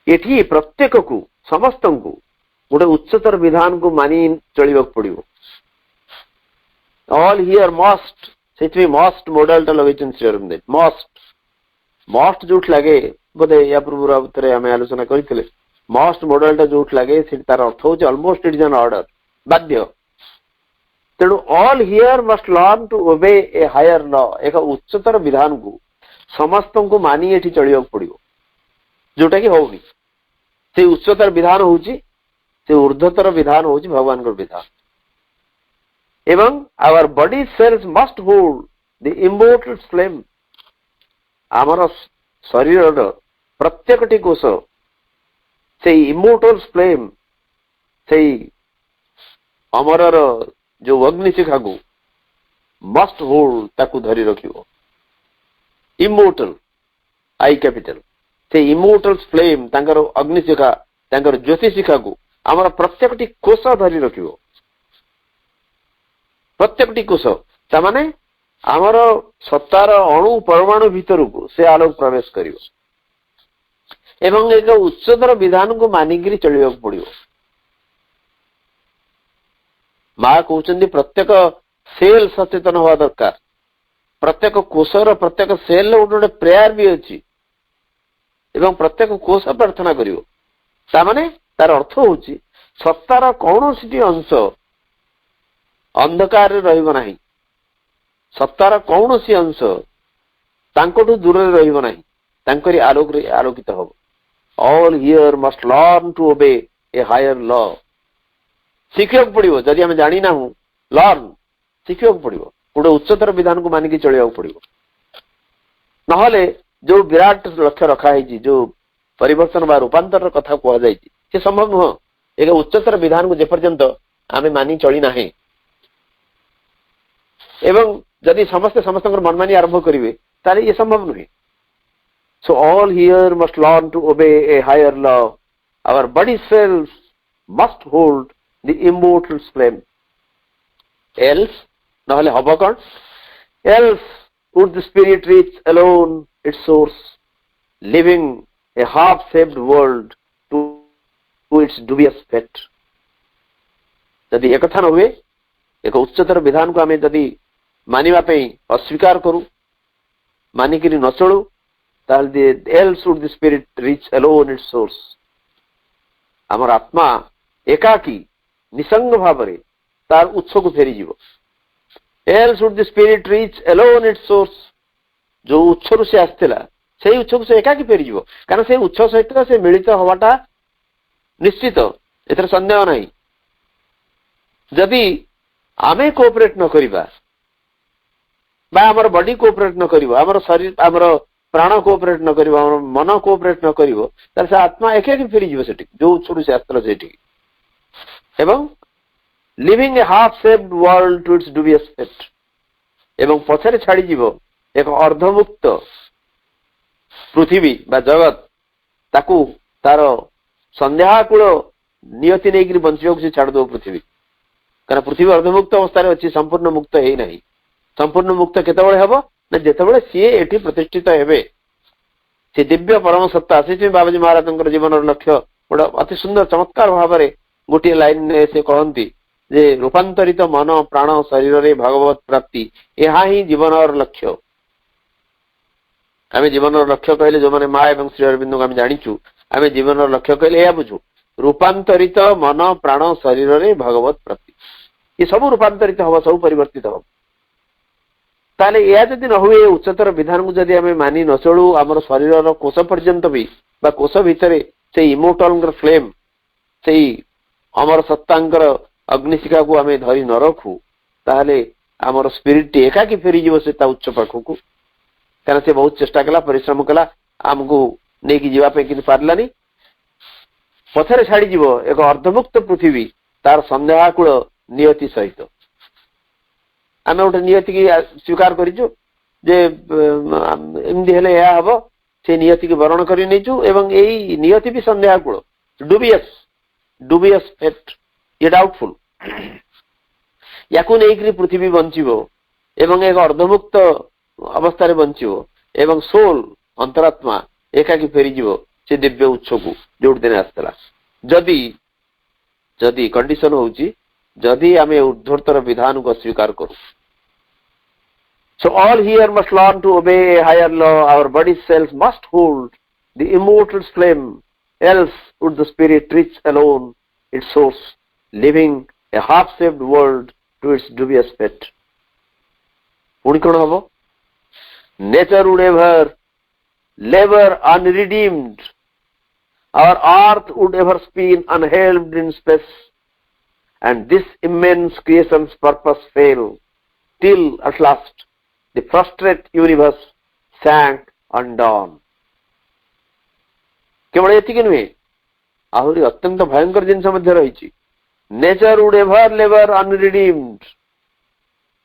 एठी प्रत्येक को समस्त को गोटे उच्चतर विधान को मानी चलिबाक पड़िबो. All here must Sethi must model टा लगेचन श्रीअरविंद. मस्ट जोट लगे बोधे या पूर्व अवतरे आम आलोचना करथिले. मस्ट मॉडल टा जोट लगे से तार अर्थ होचे almost it is an order, बाध्य. तेणु all here must learn to obey a higher law. एक उच्चतर विधान को समस्त को मानी एठी चलिबाक पड़िबो, जोटा कि होउनी. से उच्चतर विधान होउची, से ऊर्ध्वतर विधान होउची भगवान को विधान. एवं our body cells must hold the immortal flame. आमर शरीर प्रत्येकटी कोष से इमोर्टल फ्लेम, से अमरर जो अग्निशिखा को मस्ट होल्ड ताकू धरी रखियो. इमोर्टल आई कैपिटल. से इमोर्टल फ्लेम तांकर अग्निशिखा, तांकर ज्योतिशिखा को आमर प्रत्येकटी कोष धरी रखियो. प्रत्येकटी कोष तामाने आमर सत्तार अणु परमाणु भीतर को से आलोक प्रवेश करियो. एवं एक उच्चतर विधान को मानिक चलिया पड़ो. माँ कहते प्रत्येक सेल सचेतन हवा दरकार. प्रत्येक कोषर प्रत्येक सेल गोटे गोटे प्रेयर भी अच्छी. एवं प्रत्येक कोष प्रार्थना करियो. तामाने तार अर्थ होची सत्तार कौन सी अंश अंधकार रहिबो नाही. सत्तार कौन सी अंश तांकोठु दूर रहिबो नाही, तांकरी आलोक रे आलोकित हबो. All here must learn to obey a higher law. शिखिବାକୁ पड़िबो. जदि हम जानि ना हूं लर्न शिखिବାକୁ पड़िबो. गोटे उच्चतर विधान को मानिक चलिବାକୁ पड़िबो. नहले जो विराट लक्ष्य रखा है, जो परिवर्तन बा रूपांतर कथा कह जाए, से संभव नुह. एक उच्चतर विधान को जेपर्यंत आमे मानि चली ना है, एवं जदि समस्त समस्त मनमानी आरंभ करेंगे ताले ये संभव नुहे. So all here must learn to obey a higher law. Our body cells must hold the immortal flame. Else नहले हबो कौन? Else would the spirit reach alone its source, leaving a half-saved world to its dubious fate. यदि एक कथा न हुए, एक उच्चतर विधान को आमे यदि मानिबा पे अस्वीकार करू, मानिकिरी न चलू, ताले else would the spirit reach alone its source. आमर आत्मा एकाकी निसंग भावरे तार उत्स को फेरी जीवो. Else would the spirit reach alone its source. जो उत्सरु से आस्थिला सेही उत्सव से एकाकी फेरी जीवो. कारण से उत्सव सहित से मिलित हवाटा निश्चित, एथर संदेह नहीं. जदि आमे कोऑपरेट न करिबा बा हमर बॉडी कोऑपरेट न करिवो, हमर शरीर हमर प्राण कोऑपरेट न करिवो, हमर मन कोऑपरेट न करिवो, तार से आत्मा एकाकी फेरी जीवो सेठी जो उत्सरु से आस्थिला सेठी. एवं living a half saved world to its dubious fate. एवं पछरे छाड़ी जीवो एक अर्धमुक्त पृथ्वी बा जगत, ताकू तार संध्याकूल नियति नहीं बंचा से छाड़ दो पृथ्वी. कारण पृथ्वी अर्धमुक्त अवस्था अच्छी, संपूर्ण मुक्त है नहीं. संपूर्ण मुक्त केतबेले हेबो ना जेतबेले सीए एठी प्रतिष्ठित हेबे. से दिव्य परम सत्ता से बाबाजी महाराज जीवन लक्ष्य गोटे अति सुंदर चमत्कार भाव में गोटे लाइन से कहती जे रूपांतरित मन प्राण शरीर रे भगवत प्राप्ति यह ही जीवन और लक्ष्य. आम जीवन लक्ष्य कहले जो मैंने माँ एवं श्री अरविंद को आम जाचु, आम जीवन लक्ष्य कहले यह बुझु रूपांतरित मन प्राण शरीर रे भगवत प्राप्ति. ये सब रूपांतरित हम, सब परिवर्तित हम. ताले यह जदि न हुए उच्चतर विधान को जदि आम मानि न चलू, आम शरीर कोष पर्यंत भी बा कोष भितर से इमोर्टल फ्लेम से अमर सत्तांकर अग्निशिखा को आम धरी न रखू, ताहले आमर स्पिरिट एकाकी फेरी जीव से उच्च पाखक. कारण से बहुत चेष्टा कला, परिश्रम कला, आमको नहीं जावाई कि पार्लानी. पथरे छाड़ी जीव एक अर्धमुक्त पृथ्वी तार संध्याकूल नियति सहित. आम गोटे नियति की स्वीकार करिजु जे एमदी हेले या हबो, से नियति को वर्ण कर नहीं एवं यही नियति भी संदेहाकूल डुबियस फेट ये डाउटफुल या नहीं पृथ्वी बंचो एवं एक अर्धमुक्त अवस्था बंचो एवं सोल अंतरात्मा एकाकी फेरीज से दिव्य उत्स को जो दिन आसला जदि जदि कंडीशन होची जदि आमे ऊर्ध्वतर विधान को अस्वीकार करू. So all here must learn to obey a higher law. Our body cells must hold the immortal flame, else would the spirit reach alone its source, leaving a half-saved world to its dubious fate. पुणी कौन हबो? Nature would ever labor unredeemed. Our earth would ever spin unhelmed in space, and this immense creation's purpose fail, till at last the frustrate universe sank undone. केवल एतिक नुहे आहरी अत्यंत भयंकर जिनस मध्य रही. Nature would ever लेवर अनरिडीम्ड.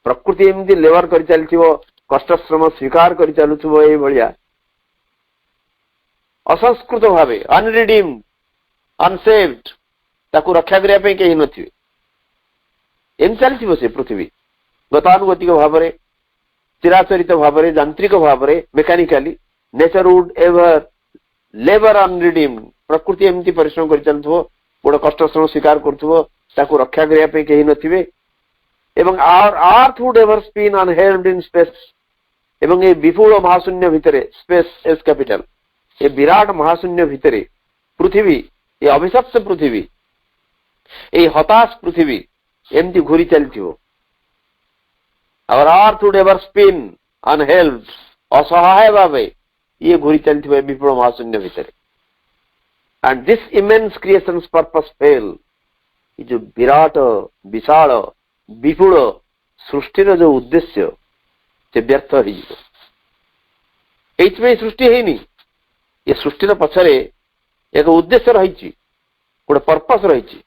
प्रकृति एमती लेवर कर चलथिबो कष्टश्रम स्वीकार कर चलुथिबो ए भलिया असंस्कृत भावे अनरिडीम्ड अनसेव्ड ताकू रक्षा करिया पे केही नथिबे एम चलथिबो से पृथ्वी गतानुगतिक भावरे चिराचरित भावरे यांत्रिक भावरे mechanically nature would ever labour unredeemed. प्रकृति एमती परिश्रम कर चलुथिबो गोटे कष्टश्रम स्वीकार करथुबो ताकू रक्षा करिया पे केही नथिबे एवं our earth would ever spin unheld in space. एवं ए विपुल महाशून्य भितरे स्पेस एस कैपिटल ए विराट महाशून्य भितरे पृथ्वी ए अभिशप्त पृथ्वी ए हताश पृथ्वी एमती घूरी चलथिबो. Our earth would ever spin unheld असहाय भावे ये घूरी चलथिबो ए विपुल महाशून्य भितरे. And this immense creation's purpose fail. ये जो विराट विशाल विपुल सृष्टिर जो उद्देश्य से व्यर्थ हो सृष्टि है ये सृष्टिर पछरे एक उद्देश्य रही गोटे पर्पस रही.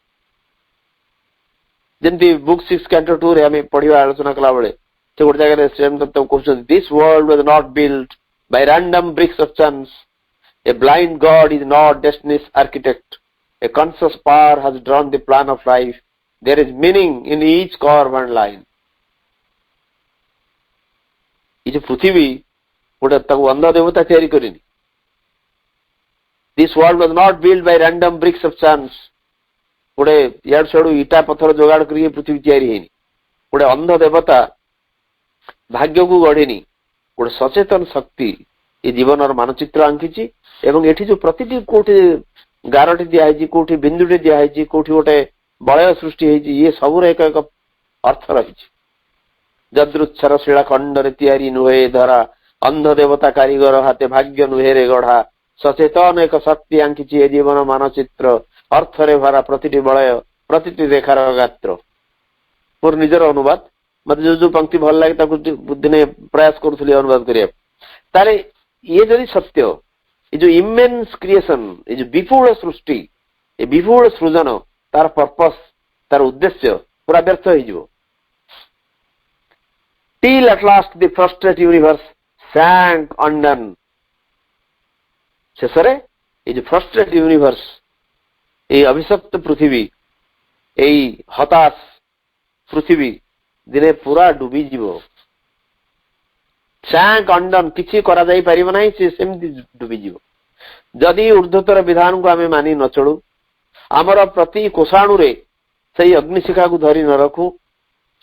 जमी बुक 6 कैंटो 2 रे पढ़ा आलोचना कला बेले से गोटे जगह श्रीराम दत्त कहते this world was not built by random bricks of chance. A blind god is not destiny's architect. A conscious power has drawn the plan of life. There is meaning in each curve and line. ये जो पृथ्वी गोटे अंध देवता तैयारी करनी. This world was not build by random bricks of chance. गोटे यार सियाड़ू इटा पत्थर जोगाड़ कर पृथ्वी तैयारी है गोटे अंध देवता भाग्य को गढ़ी गोटे सचेतन शक्ति ये जीवन मानचित्र आंकी एवं एठी जो प्रति कोठी गारटी दिखाई कोठी बिंदुटे दिखाई कोठी गोटे बलय सृष्टि ये सबूर एक अर्थ रही. जदृच्छर शिलाखंड तैयारी नुहे धरा अंध देवता कारीगर हाथे भाग्य नुहे रे गढ़ा सचेतन एक शक्ति आंकी ए जीवन मानचित्र अर्थरे भरा प्रतिटी बलय प्रतिटी रेखार गात्र. मोर निजर अनुवाद मत जो पंक्ति भल लगे दिने प्रयास करुली अनुवाद करिया. ये जदि सत्य ये जो इमेंस क्रिएशन ये जो विपुल सृष्टि ये विपुल सृजन तार पर्पस तार उद्देश्य पूरा व्यर्थ हो. Till at last the frustrate universe sank undone. शेषरे ये जो फ्रस्ट्रेट यूनिवर्स ये अभिशप्त पृथ्वी यही हताश पृथ्वी दिने पूरा डूबी जीव. सैंक अंडन किसी करा जाई परिबो नाही से सेमती डूबी जीव. जदि ऊर्ध्वतर विधान को आमे मानी न चलू आमर प्रति कोषाणु रे सही अग्निशिखा को धरी न रखू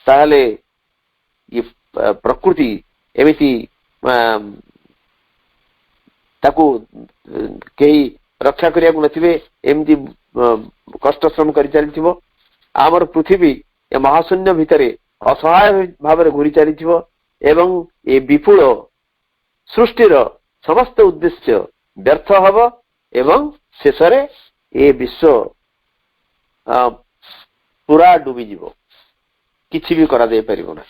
ताहले ये प्रकृति एमिति ताकू कई रक्षा करिया को नथिबे एमती कष्ट श्रम करि चलिथिबो. आमर पृथ्वी ए महाशून्य भितरे असहाय भाव घूरी चलिथिबो एवं ए विपुल सृष्टिर समस्त उद्देश्य व्यर्थ हबो एवं शेषरे ए विश्व पूरा डूबी जीवो. किछि भी करा दे परिबो ना.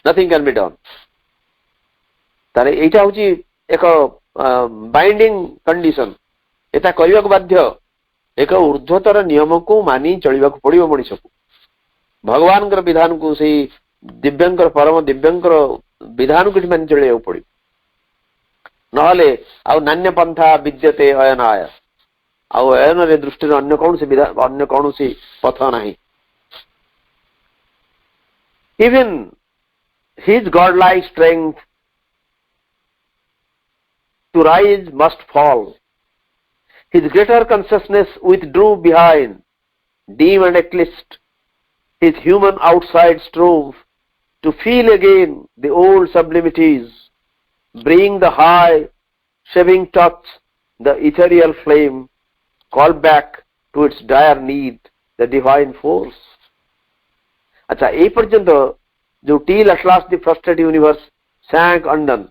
Nothing can be done. तारे एटा होची एक बाइंडिंग कंडीशन. एटा करिया को बाध्य एक ऊर्ध्वतर नियम को मानी चलिबा को पड़िबो मनुष्य को. भगवान कर विधान को सही दिव्यंकर परम दिव्यंकर विधान को मानी चलिबा को पड़िबो. नहले आउ नान्य पंथा विद्यते अयनाय आउ अयन रे दृष्टि अन्य कौन सी पथ नहीं. Even his godlike strength to rise must fall. His greater consciousness withdrew behind, dim and eclipsed. His human outside strove to feel again the old sublimities, bring the high, shaving touch, the ethereal flame, call back to its dire need, the divine force. अच्छा ए पर्यंत जो till at last the frustrated universe sank undone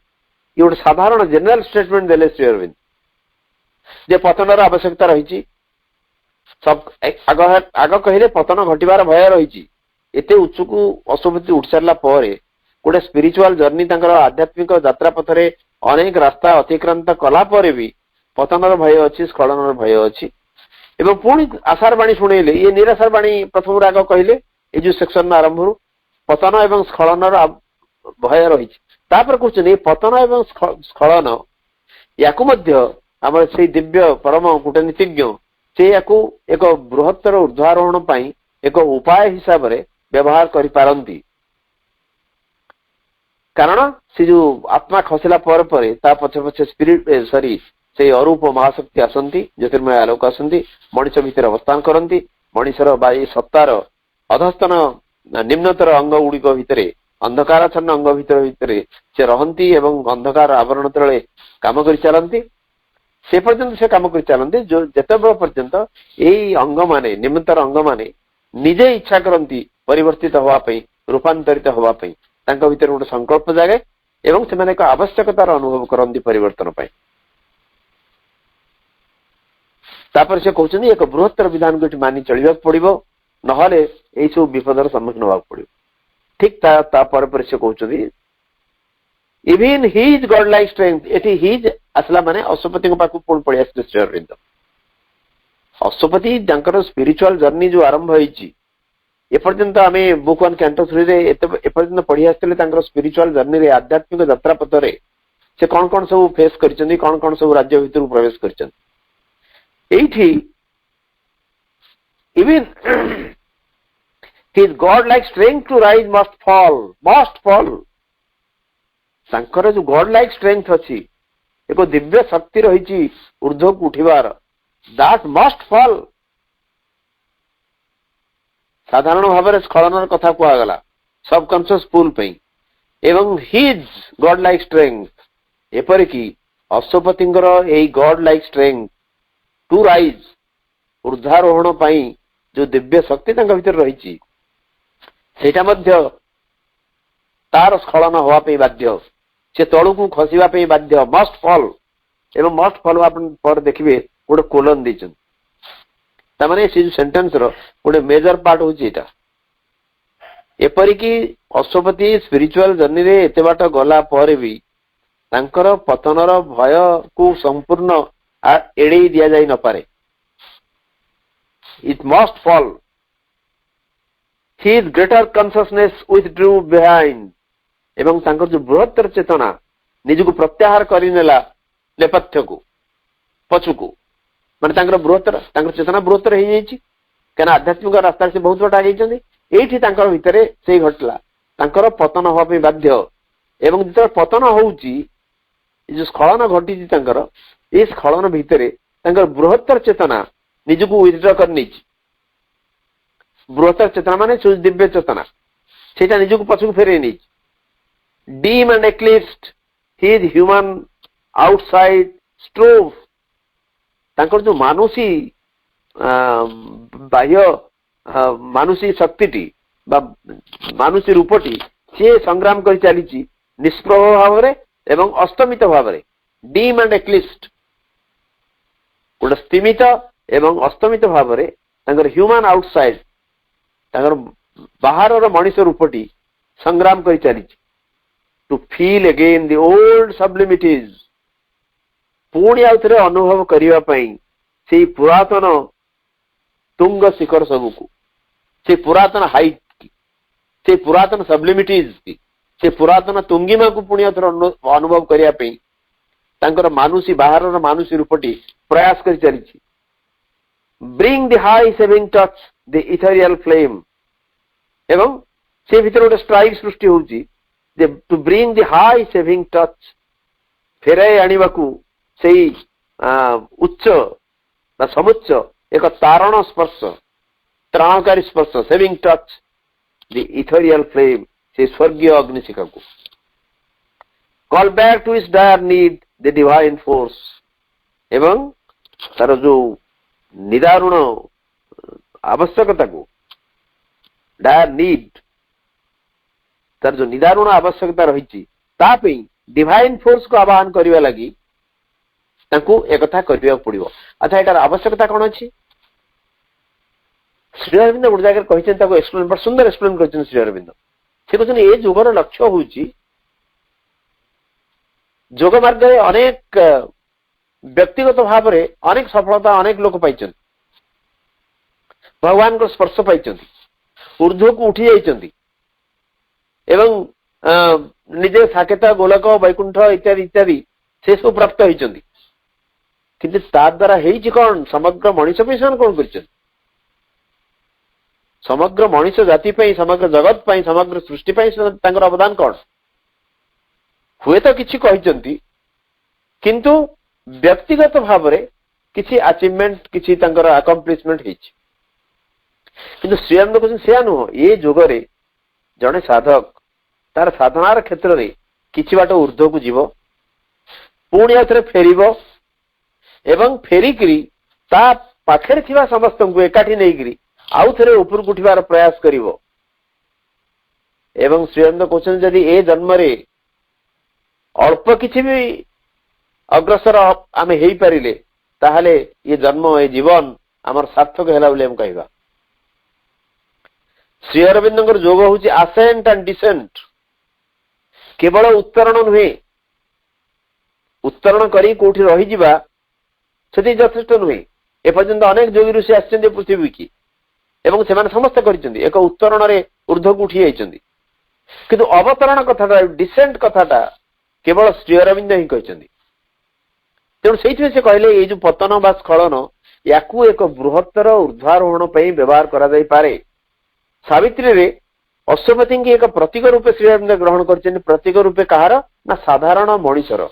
ये गोटे साधारण general statement देले श्री अरविंद जे पतनर आवश्यकता रही सब आग कहले पतन घटिबार भय रही एते उच्चकू अशुभति उठ सारा पर गोटे स्पिरिचुअल जर्नी आध्यात्मिक यात्रा पथरे अनेक रास्ता अतिक्रांत कला पर भी पतनर भय अच्छी स्खलनर भय अच्छी एवं पुणी आशार बाणी शुणेले ये निराशार बाणी प्रथम राग कहले ये जो सेक्शन आरंभ पतन एवं स्खलन भय रही कहते पतन एवं स्खलन या से दिव्य परम कूटनीतिज्ञ से एक बृहत्तर ऊर्ध्वारोहण एक उपाय हिसाब से व्यवहार करि पारंती कारण से जो आत्मा खसला पर पछे पछे स्पिरिट सॉरी से अरूप महाशक्ति आसंती ज्योतिर्मय आलोक आसंती मनीष भितर अवस्थान करती मनीषर बा सत्तार अधस्तन निम्नतर अंग गुड़िक भितर अंधकारच्छन्न अंग भितर से रहती एवं अंधकार आवरण तले काम कर चलती से पर्यंत से काम कर चलती जो जिते पर्यंत यही अंग माने निम्नतर अंग माने निजे इच्छा करती परिवर्तित होवाई रूपांतरित होवाई भीतर गोटे संकल्प जागे एवं से एक आवश्यकतार अनुभव करती परिवर्तन पाई तापर से कहते एक बृहत्तर विधान को मानि चलवाक पड़ो नहले यही सब विपदर सम्मुखीन होगा पड़ो ठीक तापर से कहते even his God like strength eighty his आसला माने अशुपति पाक पुणी पड़े आसते श्री अरविंद अशुपति स्पिरिचुअल जर्नी जो आरंभ होती एपर्यंत आम बुक वन कैंटो 3 रे एपर्यंत पढ़ी आसते स्पिरिचुअल जर्नी रे आध्यात्मिक यात्रा पथ रे से कौन सब फेस कर कौन सब राज्य भितर प्रवेश कर even his god-like strength to rise must fall. जो god-like strength अच्छी एक दिव्य शक्ति रही ऊर्ध्व को उठिबार that must fall. साधारण भाव में स्खलन कथा कहगला सबकॉन्शियस पुल पे एवं हिज god-like strength एपरिकी अशुपतिंगर यही god-like strength to rise ऊर्ध्वारोहण पाई जो दिव्य शक्ति भीतर रही तार स्खलन होवाई बाध्य से तलू को खसवा बाध्य मस्ट फॉल एवं मस्ट फॉल पर देखिए गोटे कोलन देने से सेंटेंस रोटे मेजर पार्ट हूँ एपरिकी अशुपति स्पिरिचुअल जर्नी रे एते बाट गला पर भी तांकर पतनर भय को संपूर्ण एड़े दि जाई न पारे it must fall. His greater consciousness withdrew behind. एवं तांकर जो बृहत्तर चेतना निज को प्रत्याहार करिनेला नेपथ्य को पछु को माने तांकर बृहत्तर तांकर चेतना बृहत्तर हो जाइछि कना आध्यात्मिक रास्ता से बहुत बटा जाइछन्ती एठी तांकर भितरे सेही घटला तांकर पतन होवा पे बाध्य एवं जिते पतन होउछि जो स्खलन घटी तांकर ए स्खलन भितरे तांकर बृहत्तर चेतना निजको विथड्र करनी बृहत्तर चेतना माने दिव्य चेतना से निजको पछक फेरे नहीं dim and eclipsed his human outside strove तांकर जो मानुषी बाह्य मानुषी शक्ति मानुषी रूपटी सी संग्राम कर चली निष्प्रभ भाव एवं अस्तमित भाव डीम एंड एक्लिप्स्ड गोटे स्तिमित एवं अस्तमित भाव ह्यूमन आउटसाइड बाहर मनीष रूपटी संग्राम कर चली to feel again the old sublimities पुणी आउ थे अनुभव करने से पुरातन तुंग शिखर सबको से पुरातन हाइट की से पुरातन सब्लिमिटीज की से पुरातन तुंगिमा को पुणी आउ थे अनुभव करने ତାଙ୍କର ମାନୁଷୀ ବାହାରର ମାନୁଷୀ ରୂପଟି ପ୍ରୟାସ କରି ଚାଲିଛି। Bring the high saving touch the ethereal flame, ଏବଂ ସେ ଭିତରେ ଗୋଟେ ଷ୍ଟ୍ରାଇକ୍ ସୃଷ୍ଟି ହଉଛି ଯେ to bring the high saving touch, ଫେରାଇ ଆଣିବାକୁ ସେଇ ଉଚ୍ଚ ବା ସମୁଚ୍ଚ ଏକ ତାରଣ ସ୍ପର୍ଶ, ତ୍ରାଣକାରୀ ସ୍ପର୍ଶ, saving touch the ethereal flame, ସେ ସ୍ୱର୍ଗୀୟ ଅଗ୍ନିଶିଖାକୁ। Call back to its dire need the divine force, ଏବଂ ତାର ଯୋଉ ନିଦାରୁଣ ଆବଶ୍ୟକତାକୁ, ଡାୟାର ନିଡ୍, ତାର ଯୋଉ ନିଦାରୁଣ ଆବଶ୍ୟକତା ରହିଛି ତା ପାଇଁ ଡିଭାଇନ୍ ଫୋର୍ସକୁ ଆବାହନ କରିବା ଲାଗି ତାଙ୍କୁ ଏକଥା କରିବାକୁ ପଡିବ। ଆଚ୍ଛା, ଏଟାର ଆବଶ୍ୟକତା କଣ ଅଛି? ଶ୍ରୀ ଅରବିନ୍ଦ ଗୋଟେ ଜାଗାରେ କହିଛନ୍ତି, ତାକୁ ଏକ୍ସପ୍ଲେନ, ବଡ ସୁନ୍ଦର ଏକ୍ସପ୍ଲେନ କରିଛନ୍ତି ଶ୍ରୀ ଅରବିନ୍ଦ। ସେ କହିଛନ୍ତି ଏ ଯୋଗର ଲକ୍ଷ୍ୟ ହଉଛି, ଯୋଗ ମାର୍ଗରେ ଅନେକ ବ୍ୟକ୍ତିଗତ ଭାବରେ ଅନେକ ସଫଳତା ଅନେକ ଲୋକ ପାଇଛନ୍ତି, ଭଗବାନଙ୍କ ସ୍ପର୍ଶ ପାଇଛନ୍ତି, ଊର୍ଦ୍ଧ୍ୱକୁ ଉଠି ଯାଇଛନ୍ତି, ଏବଂ ନିଜେ ସାକେତ, ଗୋଲକ, ବୈକୁଣ୍ଠ ଇତ୍ୟାଦି ଇତ୍ୟାଦି ସେ ସବୁ ପ୍ରାପ୍ତ ହେଇଛନ୍ତି। କିନ୍ତୁ ତା ଦ୍ୱାରା ହେଇଛି କଣ? ସମଗ୍ର ମଣିଷ ପାଇଁ ସେମାନେ କଣ କରିଛନ୍ତି? ସମଗ୍ର ମଣିଷ ଜାତି ପାଇଁ, ସମଗ୍ର ଜଗତ ପାଇଁ, ସମଗ୍ର ସୃଷ୍ଟି ପାଇଁ ତାଙ୍କର ଅବଦାନ କଣ? ହୁଏତ କିଛି କହିଛନ୍ତି, କିନ୍ତୁ ବ୍ୟକ୍ତିଗତ ଭାବରେ କିଛି ଆଚିଭମେଣ୍ଟ, କିଛି ତାଙ୍କର ଆକମ୍ପ୍ଲିସମେଣ୍ଟ ହେଇଛି। କିନ୍ତୁ ଶ୍ରୀଅରବିନ୍ଦ କହୁଛନ୍ତି ସେୟା ନୁହଁ। ଏ ଯୁଗରେ ଜଣେ ସାଧକ ତାର ସାଧନାର କ୍ଷେତ୍ରରେ କିଛି ବାଟ ଊର୍ଦ୍ଧ୍ୱକୁ ଯିବ, ପୁଣି ଆଉ ଥରେ ଫେରିବ, ଏବଂ ଫେରିକିରି ତା ପାଖରେ ଥିବା ସମସ୍ତଙ୍କୁ ଏକାଠି ନେଇକିରି ଆଉ ଥରେ ଉପରକୁ ଉଠିବାର ପ୍ରୟାସ କରିବ। ଏବଂ ଶ୍ରୀଅରବିନ୍ଦ କହୁଛନ୍ତି ଯଦି ଏ ଜନ୍ମରେ ଅଳ୍ପ କିଛି ବି ଅଗ୍ରସର ଆମେ ହେଇପାରିଲେ, ତାହେଲେ ଏ ଜନ୍ମ, ଏ ଜୀବନ ଆମର ସାର୍ଥକ ହେଲା ବୋଲି ଆମେ କହିବା। ଶ୍ରୀ ଅରବିନ୍ଦଙ୍କର ଯୋଗ ହଉଛି ଆସେଣ୍ଟ ଆଣ୍ଡ ଡିସେଣ୍ଟ। କେବଳ ଉତ୍ତରଣ ନୁହେଁ, ଉତ୍ତରଣ କରି କୋଉଠି ରହିଯିବା ସେଠି ଯଥେଷ୍ଟ ନୁହେଁ। ଏପର୍ଯ୍ୟନ୍ତ ଅନେକ ଯୋଗୀ ଋଷି ଆସିଛନ୍ତି ପୃଥିବୀ କି, ଏବଂ ସେମାନେ ସମସ୍ତେ କରିଛନ୍ତି, ଏକ ଉତ୍ତରଣରେ ଊର୍ଦ୍ଧ୍ୱକୁ ଉଠି ଯାଇଛନ୍ତି। କିନ୍ତୁ ଅବତରଣ କଥାଟା, ଡିସେଣ୍ଟ କଥାଟା କେବଳ ଶ୍ରୀ ଅରବିନ୍ଦ ହିଁ କହିଛନ୍ତି। ତେଣୁ ସେଇଥିପାଇଁ ସେ କହିଲେ ଏଇ ଯୋଉ ପତନ ବା ସ୍ଖଳନ, ୟାକୁ ଏକ ବୃହତ୍ତର ଊର୍ଦ୍ଧ୍ୱାରୋହଣ ପାଇଁ ବ୍ୟବହାର କରାଯାଇପାରେ। ସାବିତ୍ରୀରେ ଅଶ୍ୱପତିଙ୍କୁ ଏକ ପ୍ରତୀକ ରୂପେ ଶ୍ରୀ ଅରବିନ୍ଦ ଗ୍ରହଣ କରିଛନ୍ତି। ପ୍ରତୀକ ରୂପେ କାହାର? ନା ସାଧାରଣ ମଣିଷର।